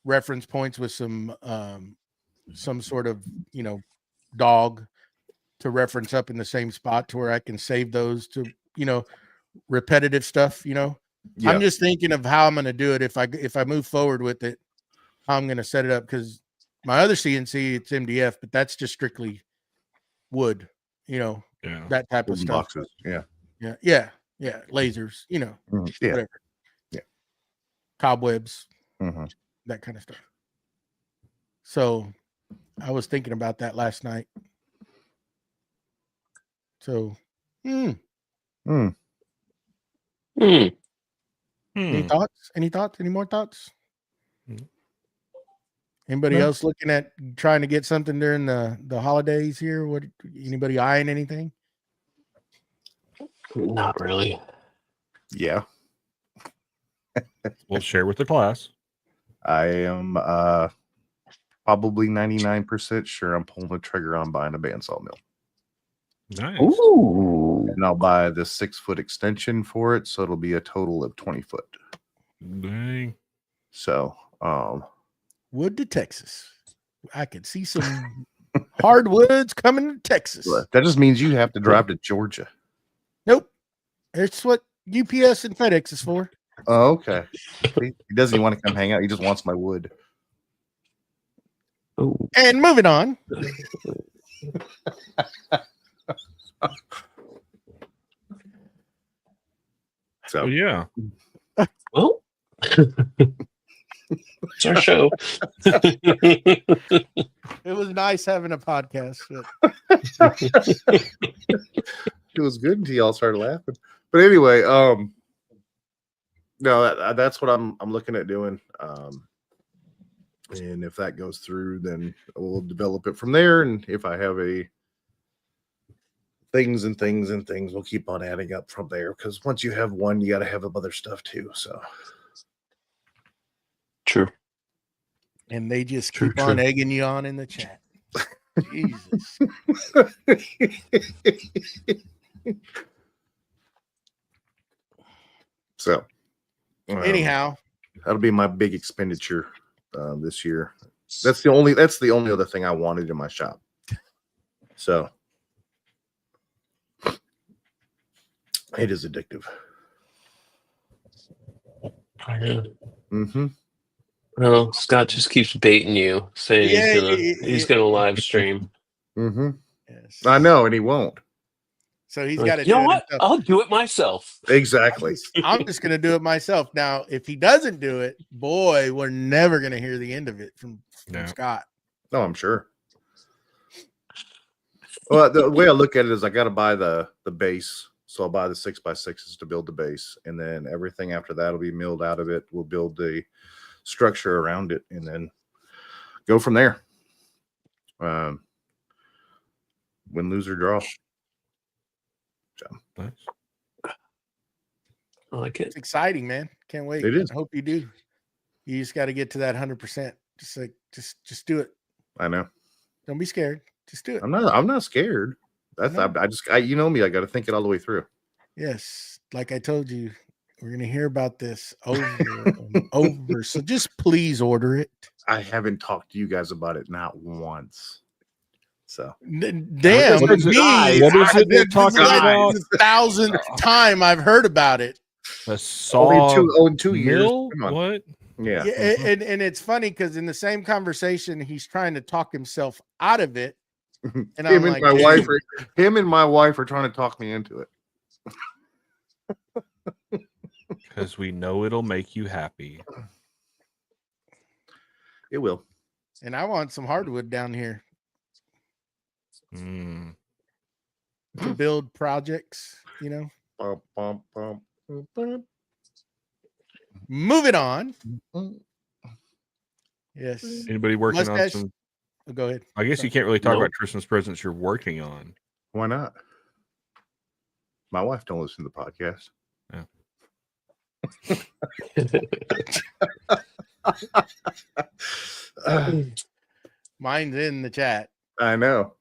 reference points with some sort of, dog to reference up in the same spot to where I can save those to, repetitive stuff, Yeah. I'm just thinking of how I'm going to do it. If I move forward with it, how I'm going to set it up, because my other CNC, it's MDF, but that's just strictly wood, that type of stuff. Boxes. Yeah. Lasers, whatever. Yeah. Cobwebs, that kind of stuff. So I was thinking about that last night. So, Any thoughts? Any more thoughts? Anybody else looking at trying to get something during the holidays here? Anybody eyeing anything? Not really. Yeah. We'll share with the class. I am probably 99% sure I'm pulling the trigger on buying a bandsaw mill. Nice. Ooh. And I'll buy the 6-foot extension for it, so it'll be a total of 20 foot. Dang. So, wood to Texas. I could see some hardwoods coming to Texas. That just means you have to drive to Georgia. Nope. It's what UPS and FedEx is for. Oh, okay. He doesn't even want to come hang out. He just wants my wood. Ooh. And moving on. So yeah. Well, it's our show. It was nice having a podcast. It was good until y'all started laughing. But anyway, no, that's what I'm looking at doing. And if that goes through, then we'll develop it from there. And if I have things, we'll keep on adding up from there. Because once you have one, you got to have other stuff too. So true. And they just keep on egging you on in the chat. Jesus. So anyhow, that'll be my big expenditure this year. That's the only other thing I wanted in my shop. So it is addictive. Well, Scott just keeps baiting you, saying he's gonna live stream. Yes. I know, and he won't. So he's got to do You know it what? himself. I'll do it myself. Exactly. I'm just going to do it myself. Now, if he doesn't do it, boy, we're never going to hear the end of it from Scott. No, I'm sure. Well, the way I look at it is I got to buy the base. So I'll buy the 6x6s to build the base. And then everything after that will be milled out of it. We'll build the structure around it, and then go from there. Win, lose, or draw. So, Nice. I like it. It's exciting, man. Can't wait. It is. I hope you do. You just got to get to that 100%. Just do it. I know. Don't be scared. Just do it. I'm not scared. That's you know me. I got to think it all the way through. Yes, like I told you, we're gonna hear about this over and over. So just please order it. I haven't talked to you guys about it not once. So Damn, What is it? me. What is it they're This is talking like about? the 1,000th time I've heard about it. A saw in 2 years. mill? Come on. What? Yeah. And it's funny because in the same conversation, he's trying to talk himself out of it. And him and my wife are trying to talk me into it. Because we know it'll make you happy. It will. And I want some hardwood down here Mm. to build projects, you know. Bum, bum, bum. Moving on. Yes. Anybody working Mustache? on some? Oh, go ahead. I guess you can't really talk Nope. about Christmas presents you're working on. Why not? My wife don't listen to the podcast. Mine's in the chat. I know.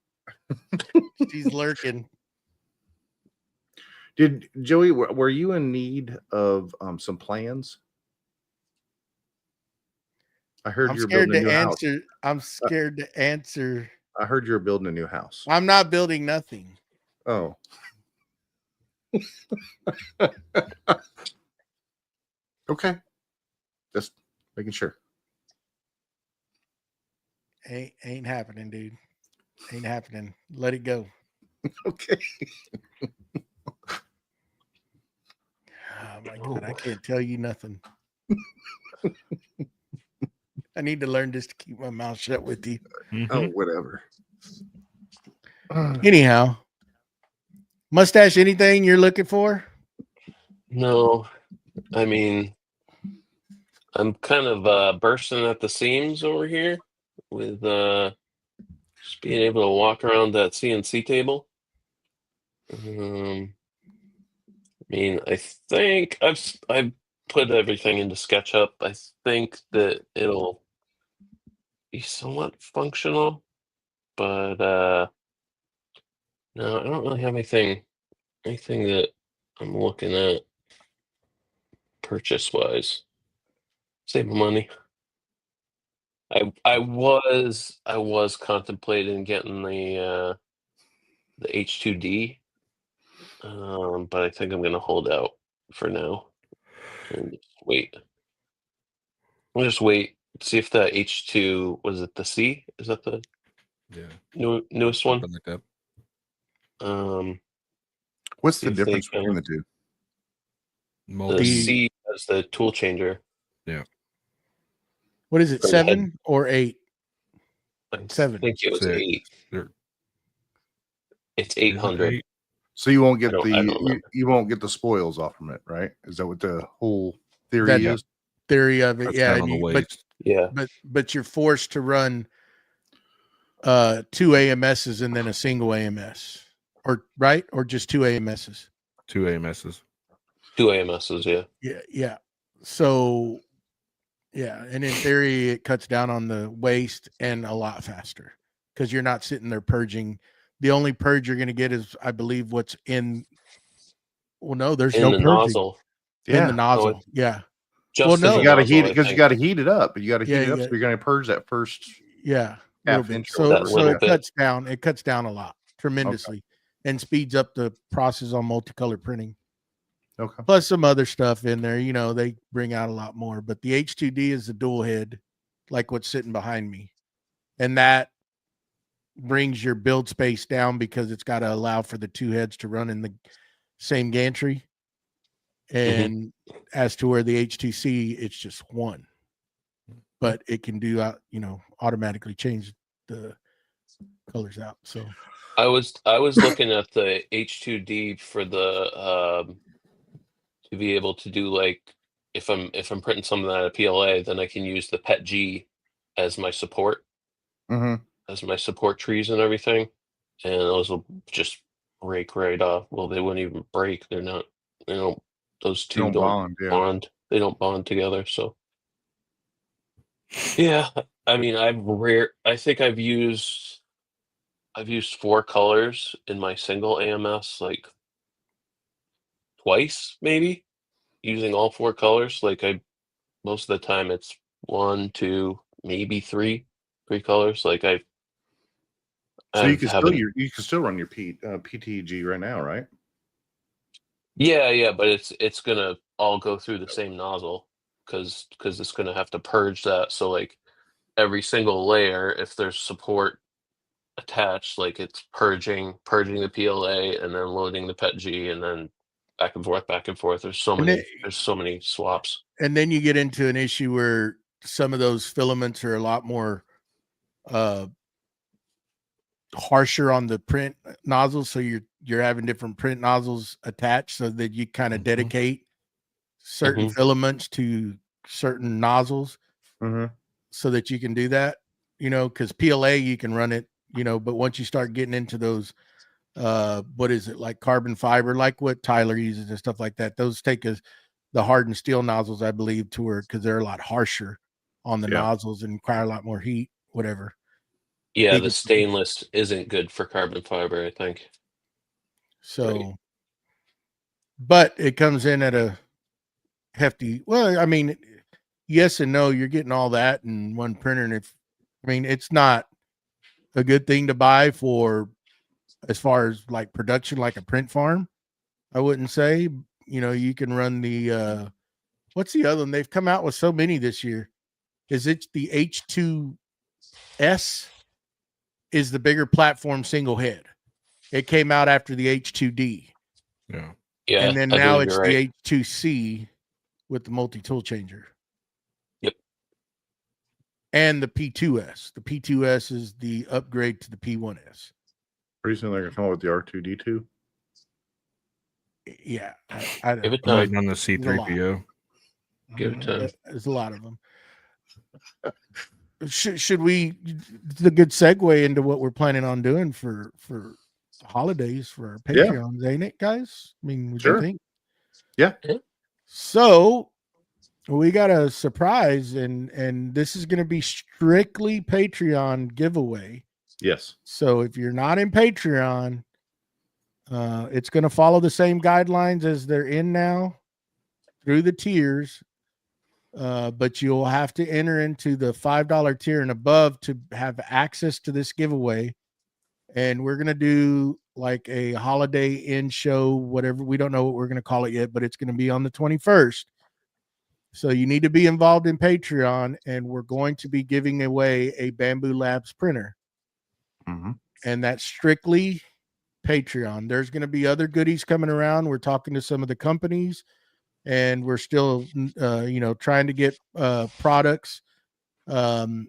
She's lurking. Did Joey? Were you in need of some plans? I heard I'm you're scared building a to new house. answer. I'm scared to answer. I heard you're building a new house. I'm not building nothing. Oh. Okay. Just making sure. Ain't happening, dude. Ain't happening. Let it go. Okay. Oh my God, I can't tell you nothing. I need to learn just to keep my mouth shut with you. Oh, whatever. Anyhow, Mustache, anything you're looking for? No, I mean, I'm kind of bursting at the seams over here with just being able to walk around that CNC table. I mean, I think I've put everything into SketchUp. I think that it'll be somewhat functional, but no, I don't really have anything that I'm looking at purchase wise. Save money. I was contemplating getting the H2D, but I think I'm gonna hold out for now and just wait. I'll just wait. See if the H2 was it the C? Is that the newest one? Something like that. What's See the if they difference can- between the two? The Multi- C has the tool changer. What is it, Go 7 or 8? I 7. think it was 6. 8. There- It's 800. So you won't get I don't you remember. won't get the spoils off from it, right? Is that what the whole theory That- is? Theory of it, Cuts yeah. down and on the you- waste. Yeah. but you're forced to run 2 AMSs and then a single AMS, or right, or just 2 AMSs. 2 AMSs. 2 AMSs, yeah. Yeah. So, yeah, and in theory, it cuts down on the waste and a lot faster because you're not sitting there purging. The only purge you're going to get is, I believe, what's in. Well, no, there's In no the purging nozzle. in the Yeah. nozzle. Yeah, Just Well, in no. the You got to nozzle, heat it I because you think. got to heat it up. You got to heat Yeah, it up, yeah. so you're going to purge that first. yeah, Half little bit. inch or So, whatever. so Little it bit. cuts down. It cuts down a lot tremendously, and speeds up the process on multicolor printing. Okay. Plus some other stuff in there. You know, they bring out a lot more. But the H2D is the dual head, like what's sitting behind me, and that brings your build space down because it's got to allow for the 2 heads to run in the same gantry. And as to where the H2C, it's just 1, but it can do automatically change the colors out. So I was looking at the H2D for the to be able to do like if I'm printing something out of PLA, then I can use the PET G as my support, as my support trees and everything, and those will just break right off. Well, they wouldn't even break. They're not, those two Don't don't bond, yeah. bond. They don't bond together. So yeah, I mean, I think I've used 4 colors in my single AMS like twice, maybe, using all 4 colors. Like most of the time it's 1, 2, maybe 3 colors. Like So you haven't. can still run your PTG right now, right? Yeah, but it's gonna all go through the same nozzle because it's gonna have to purge that. So like every single layer, if there's support attached, like it's purging the PLA and then loading the PET G and then back and forth, back and forth. There's so many swaps. And then you get into an issue where some of those filaments are a lot more harsher on the print nozzles, so you're having different print nozzles attached so that you kind of dedicate certain filaments to certain nozzles so that you can do that, because PLA you can run it, but once you start getting into those what is it, like carbon fiber, like what Tyler uses and stuff like that, those take the hardened steel nozzles, I believe, to her, because they're a lot harsher on the nozzles and require a lot more heat, whatever. Yeah, the stainless isn't good for carbon fiber, I think. So, right. But it comes in at a hefty, well, I mean, yes and no, you're getting all that in one printer. And it's not a good thing to buy for, as far as like production, like a print farm, I wouldn't say. You can run the, what's the other one? They've come out with so many this year. Is it the H2S? Is the bigger platform single head. It came out after the H2D. Yeah. And then now it's the H2C with the multi-tool changer. Yep. And the P2S. The P2S is the upgrade to the P1S. Pretty soon they're going to come up with the R2D2. Yeah. I Give it I'm time. waiting on the C3PO. Give it time. There's a lot of them. Should we, the good segue into what we're planning on doing for holidays for our Patreons, ain't it, guys? I mean, what do you think? Yeah. So we got a surprise, and this is going to be strictly Patreon giveaway. Yes. So if you're not in Patreon, it's going to follow the same guidelines as they're in now through the tiers. But you'll have to enter into the $5 tier and above to have access to this giveaway. And we're going to do like a holiday end show, whatever. We don't know what we're going to call it yet, but it's going to be on the 21st. So you need to be involved in Patreon, and we're going to be giving away a Bamboo Labs printer. And that's strictly Patreon. There's going to be other goodies coming around. We're talking to some of the companies, and we're still, trying to get products. Of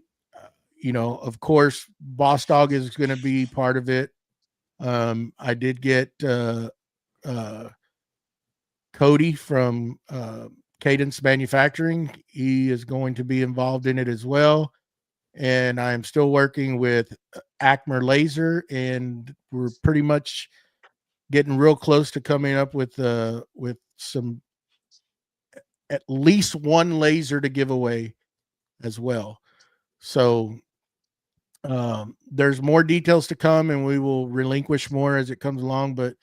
course, Boss Dog is going to be part of it. I did get Cody from Cadence Manufacturing. He is going to be involved in it as well. And I'm still working with Acmer Laser, and we're pretty much getting real close to coming up with some, at least one laser to give away as well. So there's more details to come, and we will relinquish more as it comes along. But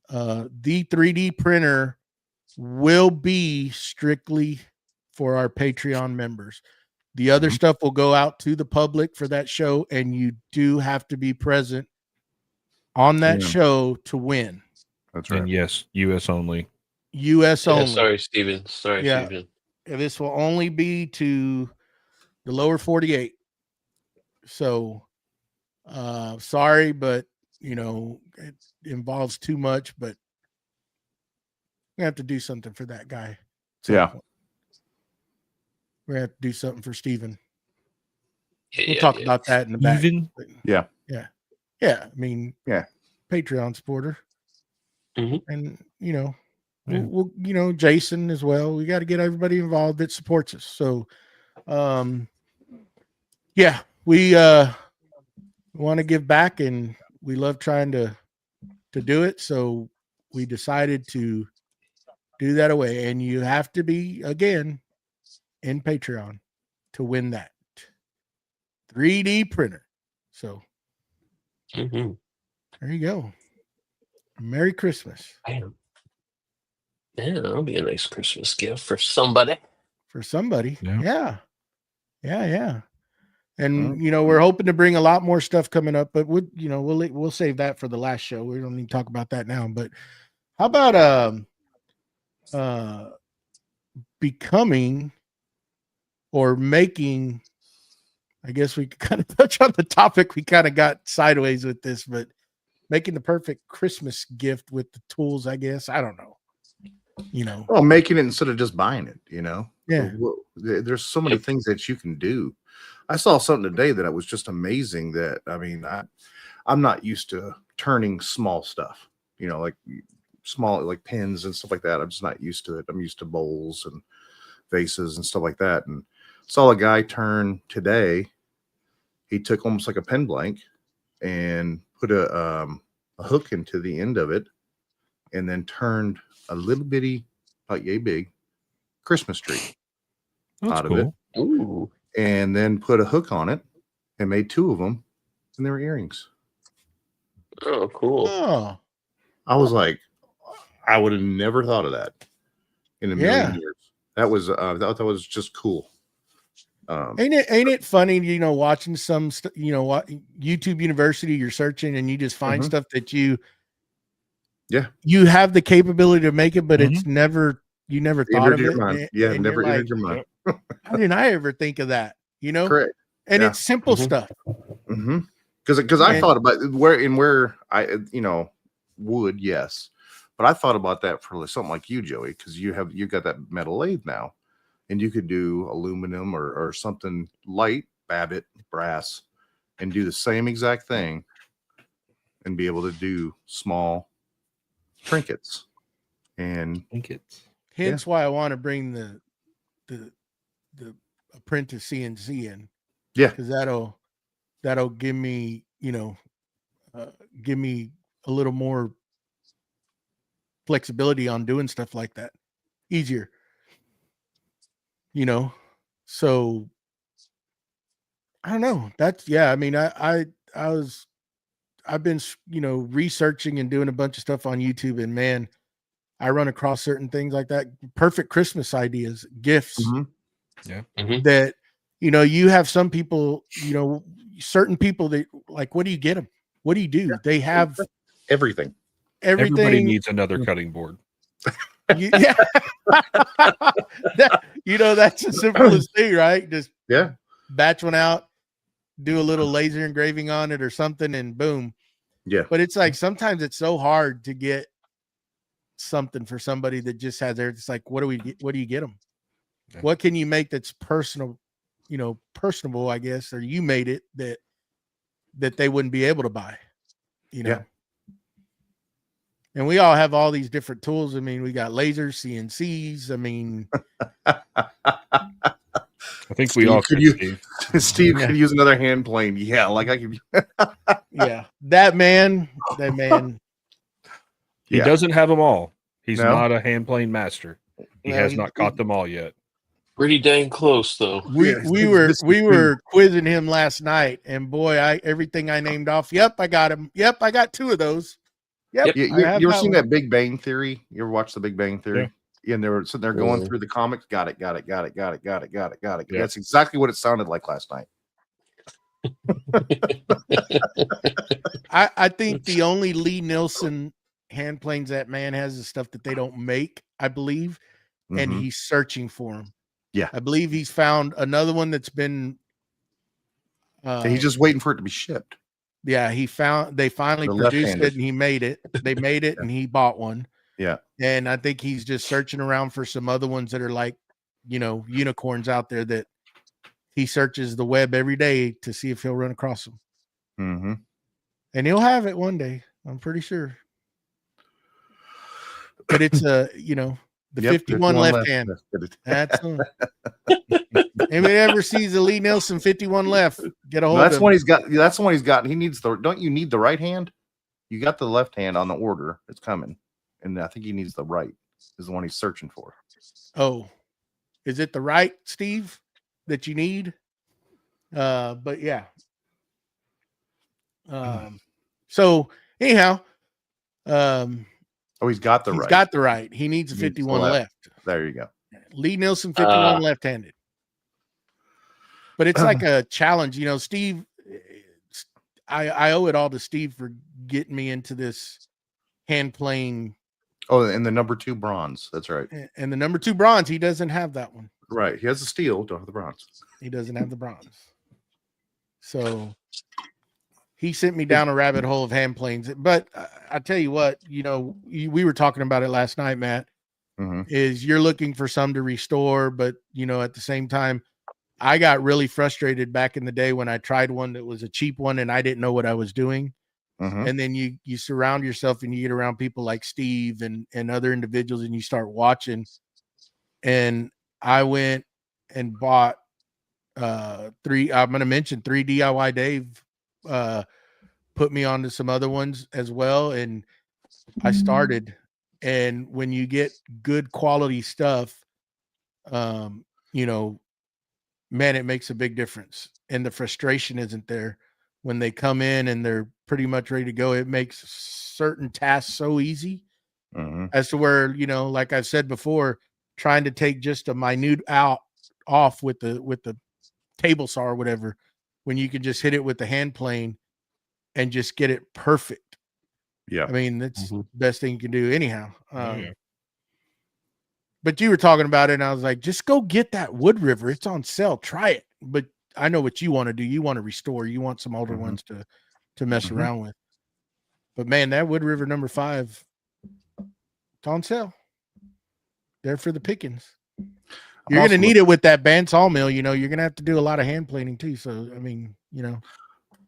the 3D printer will be strictly for our Patreon members. The other stuff will go out to the public for that show, and you do have to be present on that show to win. That's right. And yes, US only. US only. Sorry, Steven. Steven. This will only be to the lower 48. So sorry, but it involves too much, but we have to do something for that guy. Yeah. We're going to have to do something for Steven. We'll talk about that in the back. Yeah. I mean, Patreon supporter. And, Yeah. we'll Jason as well. We got to get everybody involved that supports us. So, yeah, we want to give back, and we love trying to do it. So we decided to do that away, and you have to be again in Patreon to win that 3D printer. So Mhm. there you go. Merry Christmas Damn. Yeah, that'll be a nice Christmas gift for somebody. for somebody. Yeah. Yeah. And we're hoping to bring a lot more stuff coming up, but we'll save that for the last show. We don't need to talk about that now. But how about becoming or making? I guess we could kind of touch on the topic. We kind of got sideways with this, but making the perfect Christmas gift with the tools, I guess. I don't know. Well, making it instead of just buying it, Yeah. There's so many things that you can do. I saw something today that was just amazing that, I'm not used to turning small stuff, like small, like pins and stuff like that. I'm just not used to it. I'm used to bowls and vases and stuff like that. And saw a guy turn today. He took almost like a pen blank and put a hook into the end of it, and then turned a little bitty, about yay big, Christmas tree out of it. Ooh. And then put a hook on it and made 2 of them, and they were earrings. Oh, cool. Oh, I was like, I would have never thought of that in a million years. That was that was just cool. ain't it funny, watching some YouTube University, you're searching and you just find stuff that you have the capability to make it, but it's you never thought of it. Mind. Yeah, and never you're entered your mind. How didn't I ever think of that? Correct. And it's simple stuff. Because I thought about where I wood, yes, but I thought about that for something like you, Joey, because you got that metal lathe now, and you could do aluminum or something light, Babbitt, brass, and do the same exact thing, and be able to do small trinkets and Hence why I want to bring the apprentice CNC in. Yeah, because that'll give me give me a little more flexibility on doing stuff like that easier. So I don't know. That's I've been researching and doing a bunch of stuff on YouTube, and man, I run across certain things like that. Perfect Christmas ideas, gifts. That you have some people, certain people that like, what do you get them? What do you do? They have everything. Everybody needs another cutting board. Yeah. That's the simplest thing, right? Just batch one out, do a little laser engraving on it or something, and boom. Yeah. But it's like sometimes it's so hard to get something for somebody that just has there. It's like, what do you get them? Yeah. What can you make that's personable, I guess, or you made it that they wouldn't be able to buy, Yeah. And we all have all these different tools. I mean, we got lasers, CNCs. I mean, I think we all could. Steve could use another hand plane. Yeah, like I could. Yeah, that man. He doesn't have them all. He's not a hand plane master. He has not caught them all yet. Pretty dang close, though. We were quizzing him last night, and boy, everything I named off. Yep, I got him. Yep, I got 2 of those. Yep. You ever seen that Big Bang Theory? You ever watched the Big Bang Theory? Yeah. And they were sitting there going through the comics. Got it. That's exactly what it sounded like last night. I think the only Lee Nielsen hand planes that man has is stuff that they don't make, I believe, and he's searching for them. Yeah, I believe he's found another one that's been. He's just waiting for it to be shipped. Yeah, they finally produced it and he made it. They made it and he bought one. Yeah. And I think he's just searching around for some other ones that are like, unicorns out there that he searches the web every day to see if he'll run across them. Mm-hmm. And he'll have it one day. I'm pretty sure. but it's the Yep, 51 left hand. That's anybody ever sees a Lee Nelson 51 left, get a hold That's of one him. he's got. That's the one he's got. He needs don't you need the right hand? You got the left hand on the order. It's coming. And I think he needs the right is the one he's searching for. Oh, is it the right, Steve, that you need? But yeah. So anyhow, he's got the he's right. got the right. He needs a He needs the 51 left. left. There you go. Lee Nelson 51 left-handed. But it's like a challenge, Steve. I owe it all to Steve for getting me into this hand playing. Oh, and the number 2 bronze. That's right. And the number 2 bronze, he doesn't have that one. Right. He has the steel, don't have the bronze. He doesn't have the bronze. So he sent me down a rabbit hole of hand planes. But I tell you what, we were talking about it last night, Matt, is you're looking for some to restore, but at the same time, I got really frustrated back in the day when I tried one that was a cheap one and I didn't know what I was doing. And then you surround yourself and you get around people like Steve and other individuals and you start watching. And I went and bought 3. I'm going to mention 3 DIY Dave put me onto some other ones as well. And I started. And when you get good quality stuff, man, it makes a big difference. And the frustration isn't there when they come in and they're pretty much ready to go. It makes certain tasks so easy as to where, like I've said before, trying to take just a minute off with the table saw or whatever, when you can just hit it with the hand plane and just get it perfect. Yeah. I mean, that's the best thing you can do anyhow. But you were talking about it and I was like, just go get that Wood River. It's on sale. Try it. But I know what you want to do. You want to restore. You want some older ones to mess around with. But man, that Wood River number 5, it's on sale. There for the pickings. You're going to need it with that band sawmill. You're going to have to do a lot of hand planing too. So, I mean,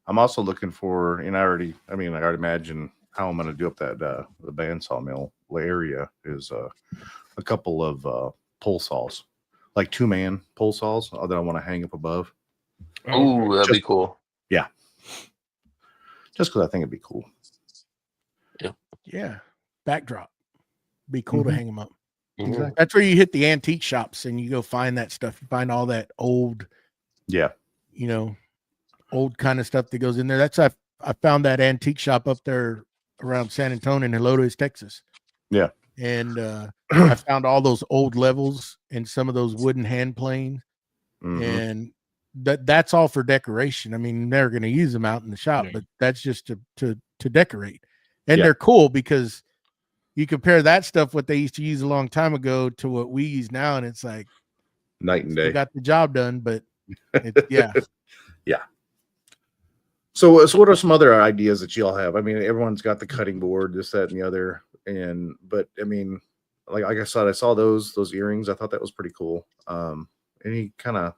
I'm also looking for, and I already imagine how I'm going to do up that, the band sawmill area is a couple of pole saws, like 2-man pole saws that I want to hang up above. Oh, that'd be cool. Yeah. Just because I think it'd be cool. Yeah. Backdrop. Be cool to hang them up. Exactly. That's where you hit the antique shops and you go find that stuff. You find all that old, old kind of stuff that goes in there. That's I found that antique shop up there around San Antonio in Helotes, Texas. Yeah. And I found all those old levels and some of those wooden hand planes. And that's all for decoration. I mean, they're going to use them out in the shop, but that's just to decorate. And they're cool because you compare that stuff, what they used to use a long time ago, to what we use now. And it's like night and day. Got the job done, but yeah. So what are some other ideas that y'all have? I mean, everyone's got the cutting board, this, that, and the other. But I mean, like I said, I saw those earrings. I thought that was pretty cool. Any kind of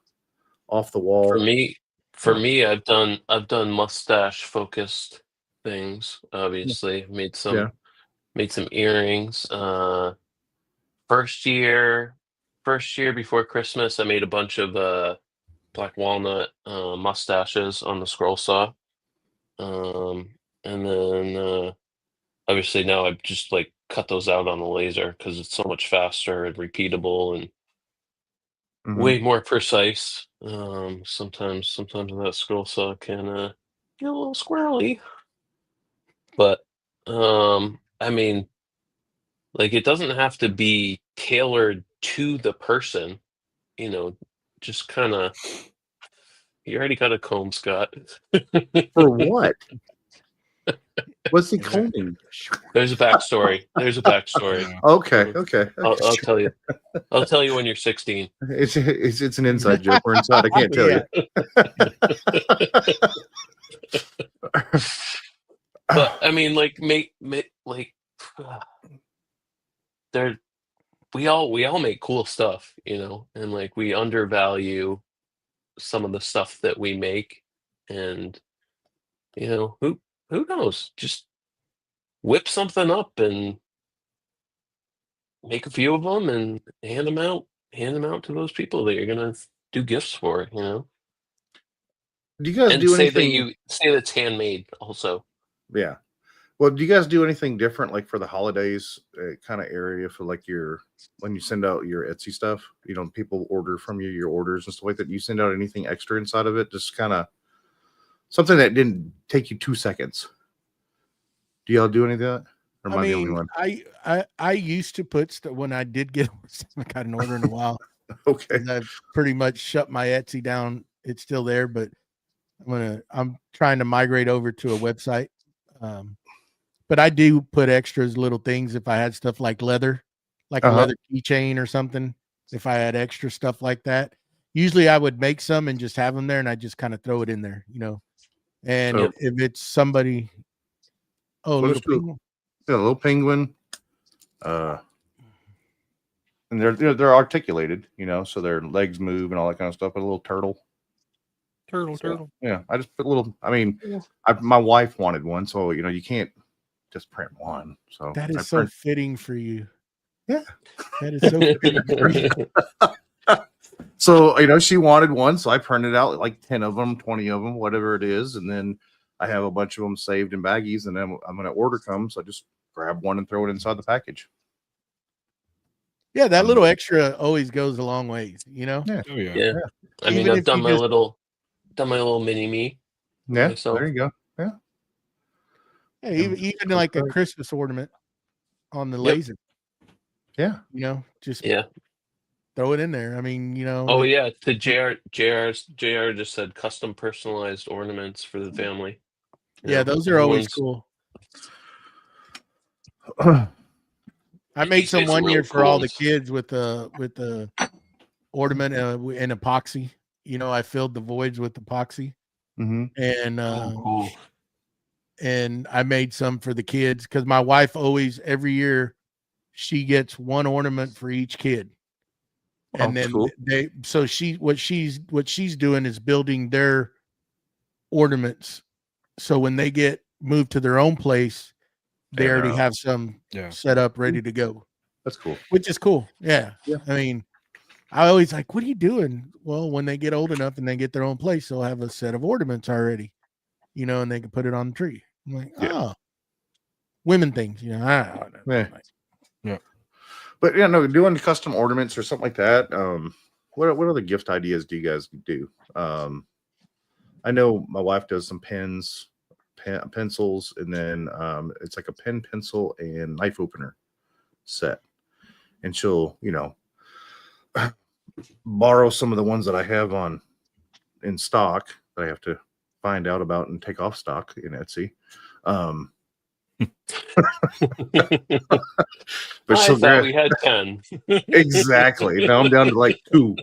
off the wall? For me, I've done mustache focused things. Obviously, made some earrings. First year before Christmas, I made a bunch of black walnut mustaches on the scroll saw. And then obviously now I've just like cut those out on the laser because it's so much faster and repeatable and way more precise. Sometimes that scroll saw can get a little squirrely. But I mean, like, it doesn't have to be tailored to the person, just kind of. You already got a comb, Scott. For what? What's he combing? There's a backstory. Okay. I'll tell you. I'll tell you when you're 16. It's an inside joke. We're inside. I can't tell you. But I mean, like, we all make cool stuff, and like we undervalue some of the stuff that we make, and who knows, just whip something up and make a few of them and hand them out to those people that you're gonna do gifts for, you know. Do you guys And do say that anything? it's handmade also. Yeah. Well, do you guys do anything different, like for the holidays kind of area for like when you send out your Etsy stuff? You know, people order from you your orders and stuff like that. Do you send out anything extra inside of it? Just kind of something that didn't take you 2 seconds. Do y'all do any of that? Or am I the only one? I used to put when I did get I got an order in a while. Okay. I've pretty much shut my Etsy down. It's still there, but I'm trying to migrate over to a website. But I do put extras, little things if I had stuff like leather, like a leather keychain or something. If I had extra stuff like that, usually I would make some and just have them there, and I just kind of throw it in there, you know. And So- if it's somebody, Let's do- penguin. Yeah, a little penguin. And they're articulated, you know, so their legs move and all that kind of stuff. But a little turtle. Turtle. Yeah, I just put a little. I mean, Yeah. my wife wanted one, so you know you can't just print one. So That is I so print- fitting for you. Yeah. That is so fitting for you. So you know she wanted one, so I printed out like 10 of them, 20 of them, whatever it is, and then I have a bunch of them saved in baggies, and then when an order comes, I just grab one and throw it inside the package. Yeah, that little extra always goes a long ways, you know. Yeah. Oh yeah. Yeah. I mean, Even I've if done you my just- little mini me. Yeah, myself. there you go. Yeah, even like a Christmas ornament on the Yep. laser. Yeah. You know, just Yeah. throw it in there. I mean, you know. Oh yeah. To JR just said custom personalized ornaments for the family. You Yeah, know, those are always everyone's- cool. I made These some days are one real year for all the cool. kids with the ornament and epoxy. You know, I filled the voids with epoxy, Mm-hmm. and Oh, cool. and I made some for the kids because my wife always every year she gets one ornament for each kid, and then Cool. what she's doing is building their ornaments, so when they get moved to their own place, they already have some set up ready to go. That's cool. Which is cool. Yeah. Yeah. I mean, I always like, what are you doing? Well, when they get old enough and they get their own place, they'll have a set of ornaments already, you know, and they can put it on the tree. I'm like, Yeah. women things, you know. I don't know. Yeah. Yeah. But yeah, no, doing custom ornaments or something like that. What other gift ideas do you guys do? I know my wife does some pens, pencils, and then it's like a pen, pencil, and knife opener set. And she'll, you know, borrow some of the ones that I have in stock that I have to find out about and take off stock in Etsy. But I she'll thought we had 10. exactly. Now I'm down to like 2.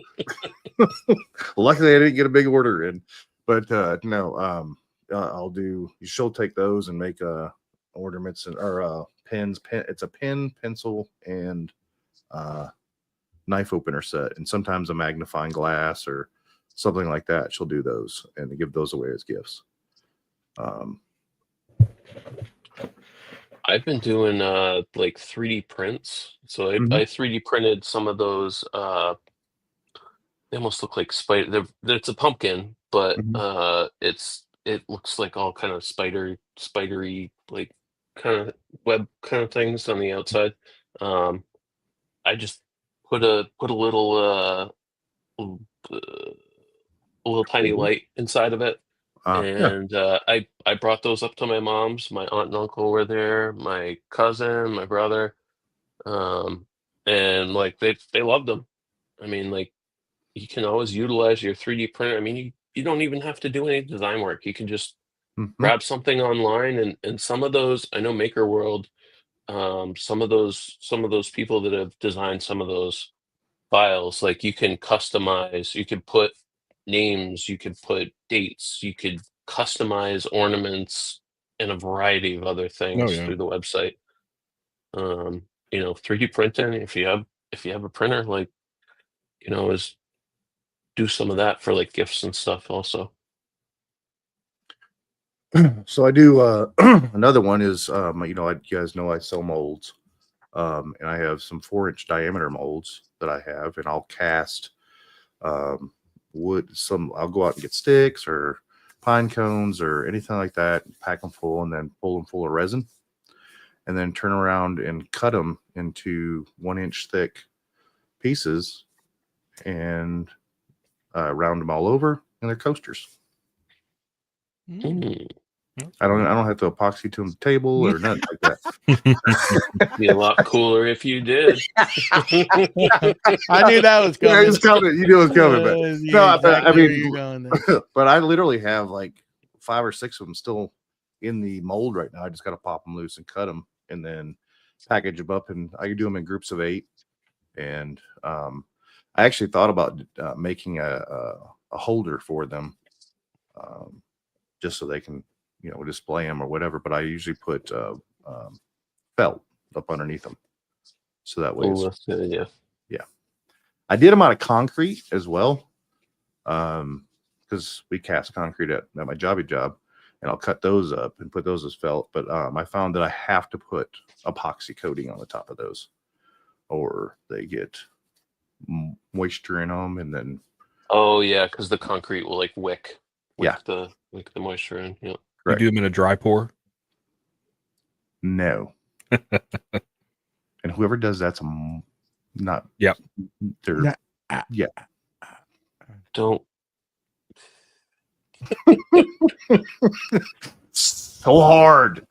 Luckily, I didn't get a big order in, but no, she'll take those and make ornaments or pens. It's a pen, pencil, and knife opener set, and sometimes a magnifying glass or something like that. She'll do those and give those away as gifts. I've been doing like 3D prints. So I 3D printed some of those. They almost look like spider. It's a pumpkin, but it looks like all kind of spidery, like kind of web kind of things on the outside. I just put a little tiny light inside of it. And I brought those up to my mom's. My aunt and uncle were there, my cousin, my brother, and like they loved them. I mean, like you can always utilize your 3D printer. I mean, you don't even have to do any design work. You can just grab something online, and some of those, I know Maker World, some of those people that have designed some of those files, like you can customize, you could put names, you could put dates, you could customize ornaments and a variety of other things through the website. You know, 3D printing, if you have a printer, like, you know, is do some of that for like gifts and stuff also. So I do another one is you know, you guys know I sell molds. And I have some 4-inch diameter molds that I have, and I'll cast wood. I'll go out and get sticks or pine cones or anything like that, pack them full, and then pull them full of resin, and then turn around and cut them into 1-inch thick pieces and round them all over, and they're coasters. Mm. I don't have to epoxy to the table or nothing like that. Be a lot cooler if you did. I knew that was coming. Yeah, it's coming. You knew it was coming, but no, exactly I mean, where you're going there. but I literally have like 5 or 6 of them still in the mold right now. I just got to pop them loose and cut them, and then package them up, and I can do them in groups of 8. And I actually thought about making a holder for them, just so they can, display them or whatever. But I usually put felt up underneath them, so that way. Oh, that's good, yeah. I did them out of concrete as well, because we cast concrete at my job, and I'll cut those up and put those as felt. But I found that I have to put epoxy coating on the top of those, or they get moisture in them, and then Oh yeah, because the concrete will like wick Yeah. the moisture in. Yeah. You do them in a dry pour? no. And whoever does that's not. Yep. They're Not- yeah. Don't. So hard.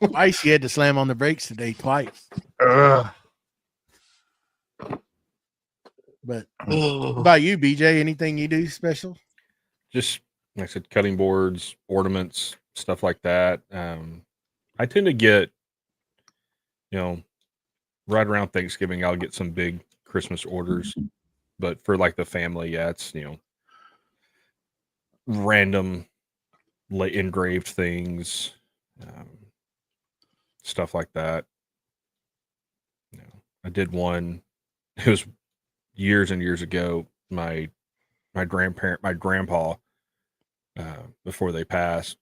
Twice you had to slam on the brakes today, twice. Ugh. But Oh. what about you, BJ? Anything you do special? Just like I said, cutting boards, ornaments, stuff like that. I tend to get, right around Thanksgiving, I'll get some big Christmas orders. But for like the family, yeah, it's random engraved things, stuff like that. I did one. It was years and years ago. My grandpa, before they passed,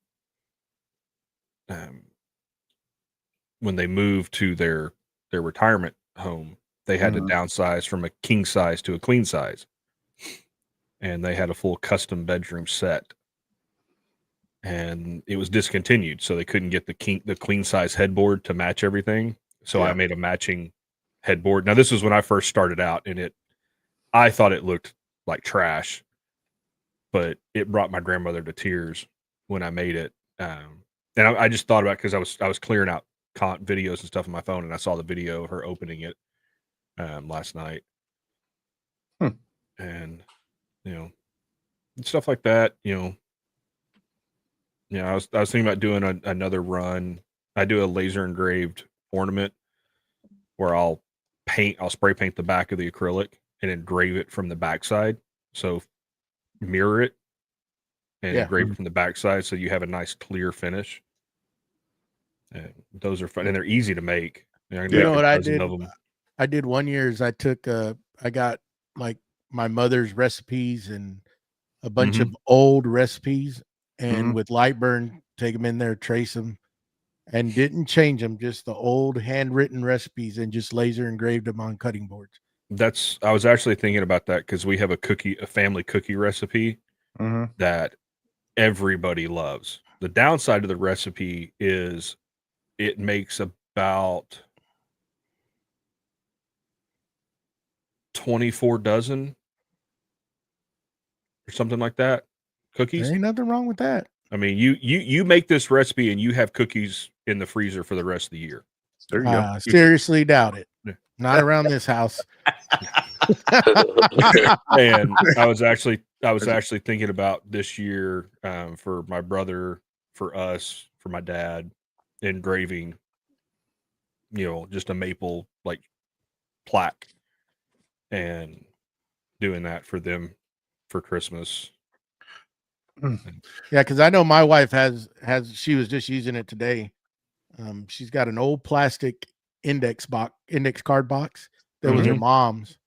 when they moved to their retirement home, they had to downsize from a king size to a queen size, and they had a full custom bedroom set, and it was discontinued, so they couldn't get the queen size headboard to match everything. So I made a matching headboard. Now this was when I first started out, and I thought it looked like trash, but it brought my grandmother to tears when I made it. And I just thought about it because I was clearing out videos and stuff on my phone, and I saw the video of her opening it last night. And stuff like that. I was thinking about doing another run. I do a laser engraved ornament where I'll spray paint the back of the acrylic and engrave it from the backside. So mirror it and engrave it from the backside, so you have a nice clear finish. And those are fun, and they're easy to make. You know what I did? I did one year is I got like my mother's recipes and a bunch of old recipes, and with Lightburn, take them in there, trace them, and didn't change them, just the old handwritten recipes, and just laser engraved them on cutting boards. I was actually thinking about that because we have a family cookie recipe that everybody loves. The downside of the recipe is it makes about 24 dozen or something like that cookies. There ain't nothing wrong with that. I mean, you make this recipe and you have cookies in the freezer for the rest of the year. There you go. Seriously doubt it. Not around this house. And I was actually thinking about this year, for my brother, for us, for my dad, engraving, just a maple like plaque and doing that for them for Christmas. Yeah, because I know my wife has she was just using it today. She's got an old plastic index card box that was her mom's.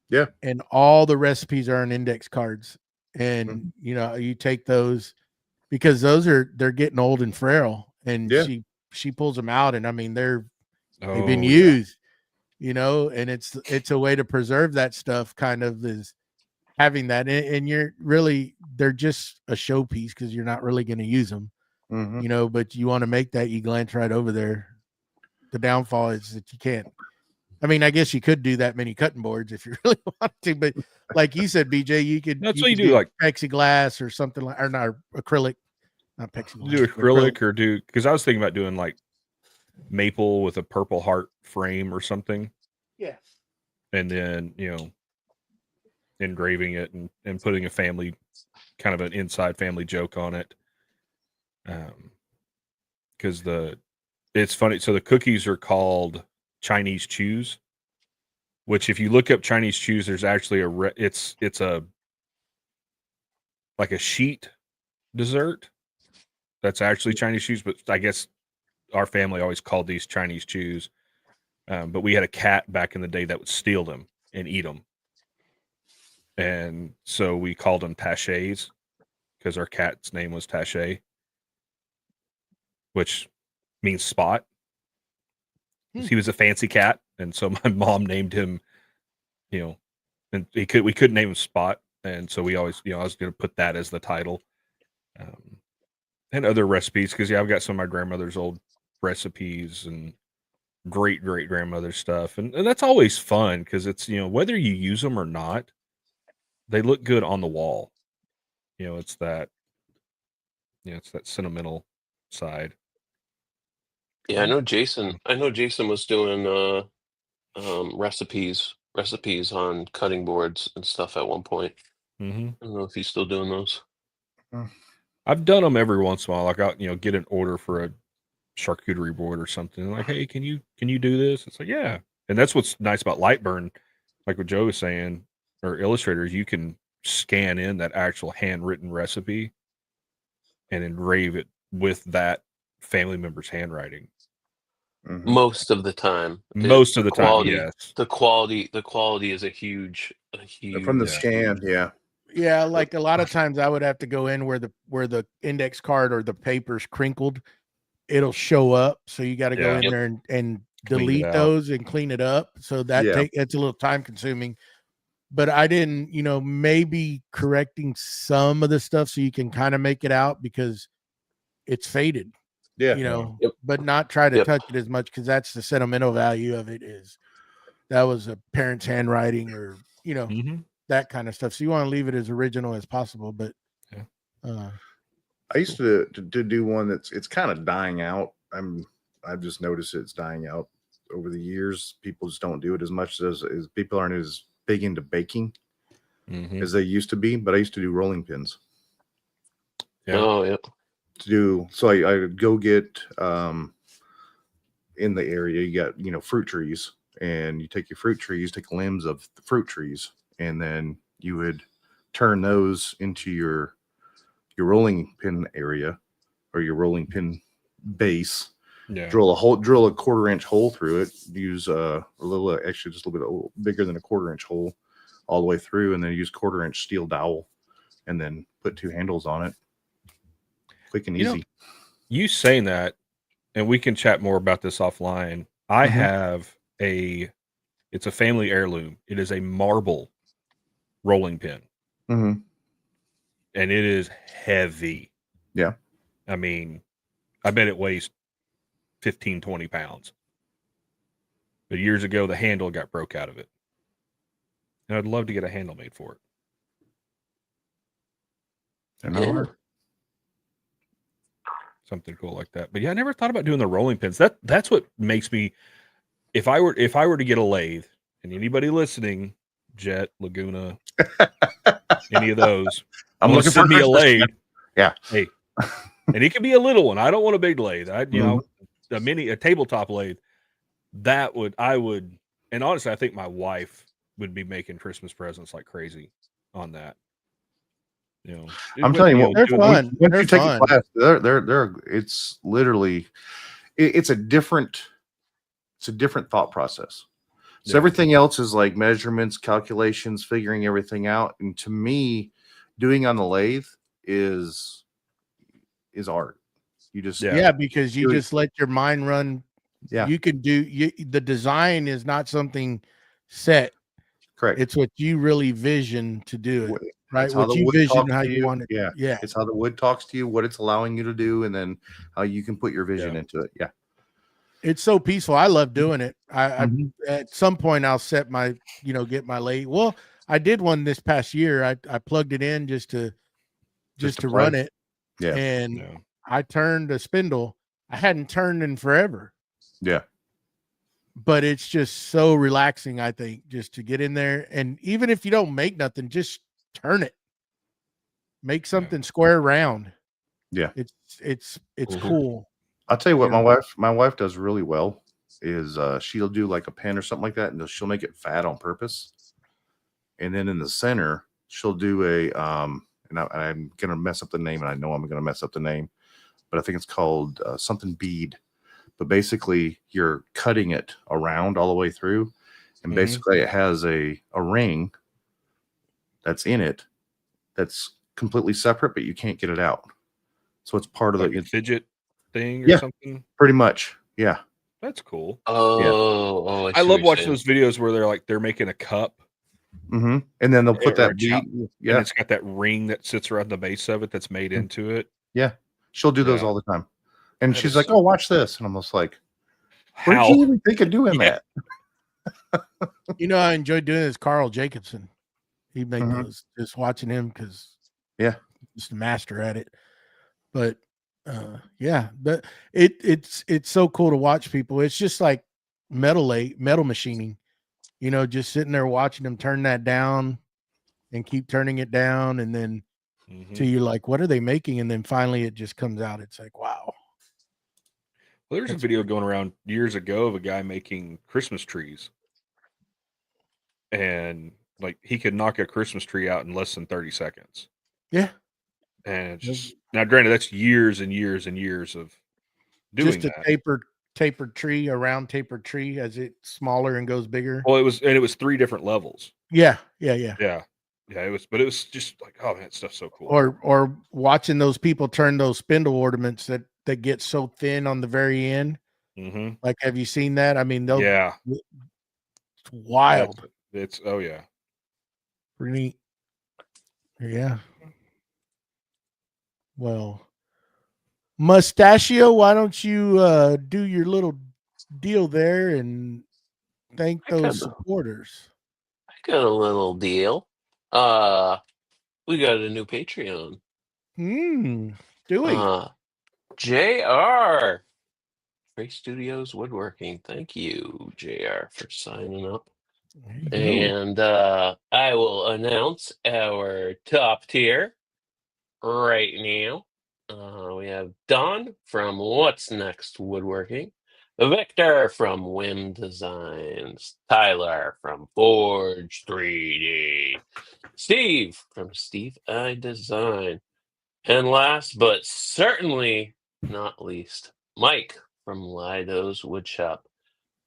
Yeah. And all the recipes are on index cards. And you take those because they're getting old and frail. And she pulls them out, and I mean they're They've been Oh, used, you know, and it's a way to preserve that stuff, kind of, is having that. And you're really, they're just a showpiece because you're not really going to use them, Mhm. you know, but you want to make that, you glance right over there. The downfall is that you can't. I mean, I guess you could do that many cutting boards if you really want to, but like you said, BJ, you could That's what you do, get like plexiglass or something like, or not acrylic, not plexiglass. do but acrylic or do, because I was thinking about doing like maple with a Purple Heart frame or something, Yeah. and then engraving it and putting a family, kind of an inside family joke on it. Because it's funny. So the cookies are called Chinese chews, which if you look up Chinese chews, there's actually it's a like a sheet dessert that's actually Chinese chews, but I guess our family always called these Chinese chews. But we had a cat back in the day that would steal them and eat them, and so we called them Taches because our cat's name was Tache, which means spot. He was a fancy cat, and so my mom named him, and we couldn't name him Spot, and so we always, I was going to put that as the title, and other recipes, because I've got some of my grandmother's old recipes and great grandmother's stuff, and that's always fun because it's, whether you use them or not, they look good on the wall. It's that, it's that sentimental side. Yeah, I know Jason. I know Jason was doing recipes on cutting boards and stuff at one point. Mm-hmm. I don't know if he's still doing those. I've done them every once in a while. Like, I'll get an order for a charcuterie board or something. Like, hey, can you do this? It's like, yeah. And that's what's nice about Lightburn, like what Joe was saying, or illustrators, you can scan in that actual handwritten recipe and engrave it with that family member's handwriting. Mhm. Most of the time. Most of the time, quality, yes. The quality is a huge From the scan, yeah. Yeah, like a lot of times I would have to go in where the index card or the paper's crinkled. It'll show up, so you got to go in Yeah. there and Clean it delete out. those and clean it up. So that Yeah. it's a little time consuming. But I didn't, maybe correcting some of the stuff so you can kind of make it out because it's faded. Yeah. Yep. But not try to Yep. touch it as much because that's the sentimental value of it, is that was a parent's handwriting or Mhm. that kind of stuff. So you want to leave it as original as possible. But I used to do one it's kind of dying out. I've just noticed it's dying out over the years. People just don't do it as much as people aren't as big into baking Mhm. as they used to be. But I used to do rolling pins. Yeah. Oh, yeah. So I would go get in the area, you got fruit trees, and you take your fruit trees, take limbs of the fruit trees, and then you would turn those into your rolling pin area or your rolling pin base. Yeah. Drill a 1/4 inch hole through it. Use a little actually just a little bit bigger than a 1/4 inch hole all the way through, and then use 1/4 inch steel dowel, and then put 2 handles on it. Quick and easy. You saying that, and we can chat more about this offline. I Mhm. have it's a family heirloom. It is a marble rolling pin, Mm-hmm. and it is heavy. Yeah. I mean, I bet it weighs 15, 20 pounds. But years ago, the handle got broke out of it. And I'd love to get a handle made for it. They're not hard. Something cool like that. But yeah, I never thought about doing the rolling pins. That's what makes me, if I were to get a lathe, and anybody listening, Jet, Laguna, any of those, I'm looking for send me a Christmas. lathe. Yeah. Hey, and it could be a little one. I don't want a big lathe. A tabletop lathe. I would, and honestly, I think my wife would be making Christmas presents like crazy on that. I'm telling you, they're fun. Once They're you take fun. a class, they're it's literally it's a different thought process. So Yeah. everything else is like measurements, calculations, figuring everything out, and to me, doing on the lathe is art. You just Yeah, because you just let your mind run Yeah. You can do the design is not something set. Correct. It's what you really vision to do it, right? It's how What the you wood vision talks how to you want it. Yeah. Yeah. It's how the wood talks to you, what it's allowing you to do, and then how you can put your vision into it. Yeah. It's so peaceful. I love doing it. Mhm. At some point I'll set my, get my lathe. Well, I did one this past year. I plugged it in just to run it. Yeah. And I turned a spindle. I hadn't turned in forever. Yeah. But it's just so relaxing, I think, just to get in there. And even if you don't make nothing, just turn it. Make something square round. Yeah. It's Mhm. cool. I'll tell you what, You my wife does really well is she'll do like a pen or something like that, and she'll make it fat on purpose. And then in the center, she'll do a and I'm gonna mess up the name, and I know I'm gonna mess up the name, but I think it's called something bead. But basically, you're cutting it around all the way through, and Mhm. basically it has a ring that's in it that's completely separate, but you can't get it out. So it's part of Like the a fidget thing or Yeah. something. pretty much. Yeah. That's cool. Oh, I see love what watching you're those videos where they're making a cup And then they'll put or a that bead. and Yeah. it's got that ring that sits around the base of it that's made into it. Yeah. She'll do those Yeah. all the time. And That she's is like, so "Oh, watch this." And I'm just like, "Where did How? you even think of doing Yeah. that?" I enjoyed doing this. Carl Jacobson. He made Mhm. those. Just watching him because Yeah. he's the master at it. But yeah, but it's so cool to watch people. It's just like metal machining. Just sitting there watching them turn that down and keep turning it down, and then till you're like, what are they making? And then finally it just comes out. It's like, wow. Well, there's a That's video going around years ago of a guy making Christmas trees. And like he could knock a Christmas tree out in less than 30 seconds. Yeah. And it's just now granted that's years and years and years of doing Just a that. tapered tree, a round tapered tree as it's smaller and goes bigger. Well, it was 3 different levels. Yeah. Yeah. Yeah, it was just like, oh man, that stuff's so cool. Or watching those people turn those spindle ornaments that get so thin on the very end. Mm-hmm. Like, have you seen that? I mean, Yeah. it's wild. It's oh yeah. Pretty neat. Yeah. Well, Mustachio, why don't you do your little deal there and thank I those got supporters? Do we? JR Free Studios Woodworking. Thank you, JR, for signing up. And I will announce our top tier right now. We have Don from What's Next Woodworking, Victor from Whim Designs, Tyler from Forge 3D, Steve from Steve I Design, and last but certainly not least, Mike from Lido's Woodshop.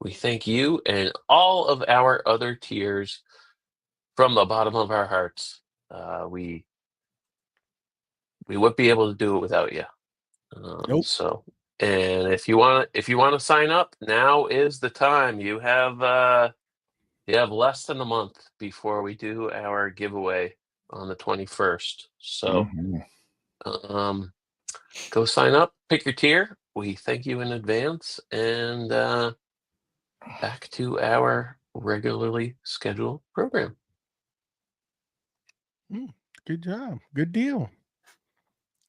We thank you and all of our other tiers from the bottom of our hearts. We wouldn't be able to do it without you. Nope. So, and if you want to sign up, now is the time. You have less than a month before we do our giveaway on the 21st. So, go sign up, pick your tier. We thank you in advance, and back to our regularly scheduled program. Good job. Good deal.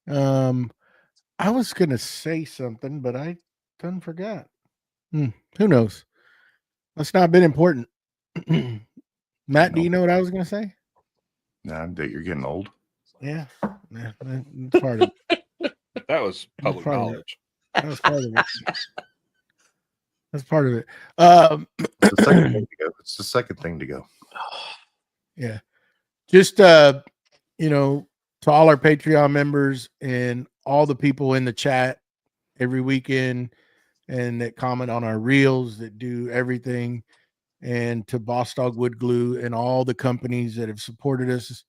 I was gonna say something, but I done forgot. Who knows? That's not been important. Matt, do you know what I was gonna say? Nah, that you're getting old. Yeah, that's part of it. That was public part of it. knowledge. That was part of it. That's part of it. It's the second thing to go. It's the second thing to go. Yeah. Just to all our Patreon members and all the people in the chat every weekend and that comment on our reels, that do everything, and to Boss Dog Wood Glue and all the companies that have supported us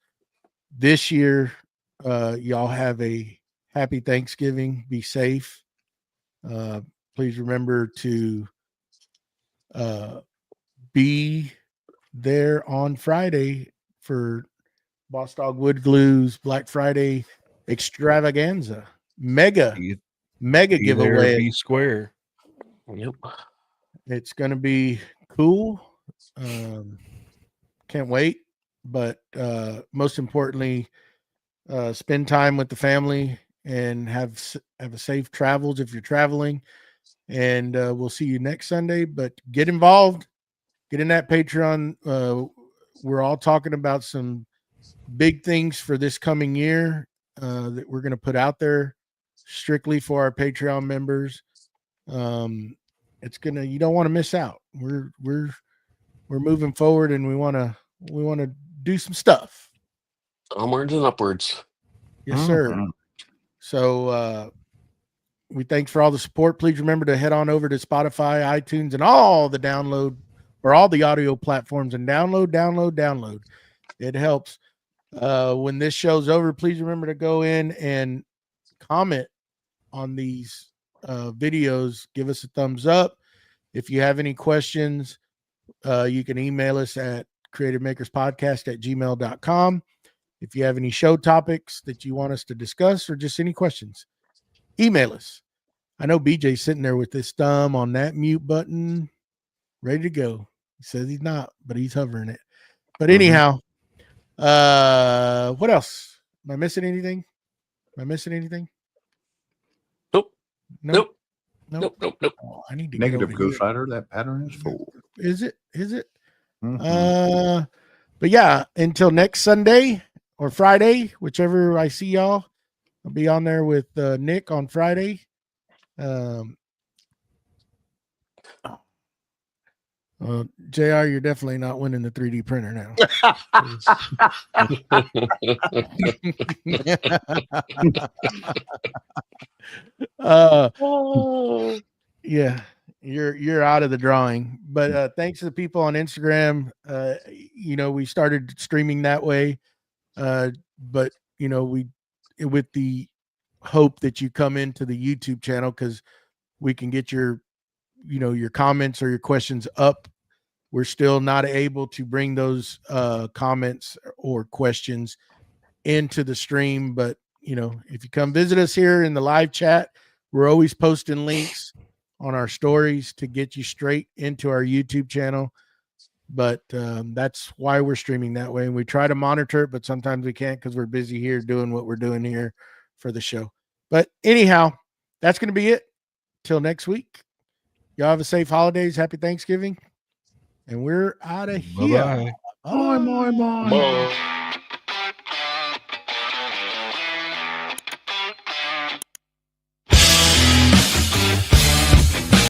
this year. Y'all have a happy Thanksgiving. Be safe. please remember to be there on Friday for Boss Dog Wood Glue's Black Friday extravaganza. Mega Be there, giveaway. be square. Yep. It's going to be cool. Can't wait. But most importantly, spend time with the family and have a safe travels if you're traveling. And we'll see you next Sunday. But get involved. Get in that Patreon. We're all talking about some big things for this coming year that we're going to put out there strictly for our Patreon members. You don't want to miss out. We're moving forward, and we want to do some stuff. Onwards and upwards. Yes, sir. So we thanks for all the support. Please remember to head on over to Spotify, iTunes, and all the audio platforms and download. It helps. When this show's over, please remember to go in and comment on these videos. Give us a thumbs up. If you have any questions, you can email us at creativemakerspodcast@gmail.com. If you have any show topics that you want us to discuss or just any questions, email us. I know BJ's sitting there with his thumb on that mute button, ready to go. He says he's not, but he's hovering it. But anyhow, what else? Am I missing anything? Nope. Nope. Nope. I need to Negative get over Ghost here. Rider. That pattern is full. Is it? Mhm. But yeah, until next Sunday or Friday, whichever I see y'all, I'll be on there with Nick on Friday. JR, you're definitely not winning the 3D printer now. Yeah, you're out of the drawing. But thanks to the people on Instagram. We started streaming that way. But we with the hope that you come into the YouTube channel, because we can get your comments or your questions up. We're still not able to bring those comments or questions into the stream, but if you come visit us here in the live chat, we're always posting links on our stories to get you straight into our YouTube channel. But that's why we're streaming that way, and we try to monitor it, but sometimes we can't because we're busy here doing what we're doing here for the show. But anyhow, that's going to be it till next week. Y'all have a safe holidays, happy Thanksgiving, and we're out of here. Bye-bye. Bye. Bye.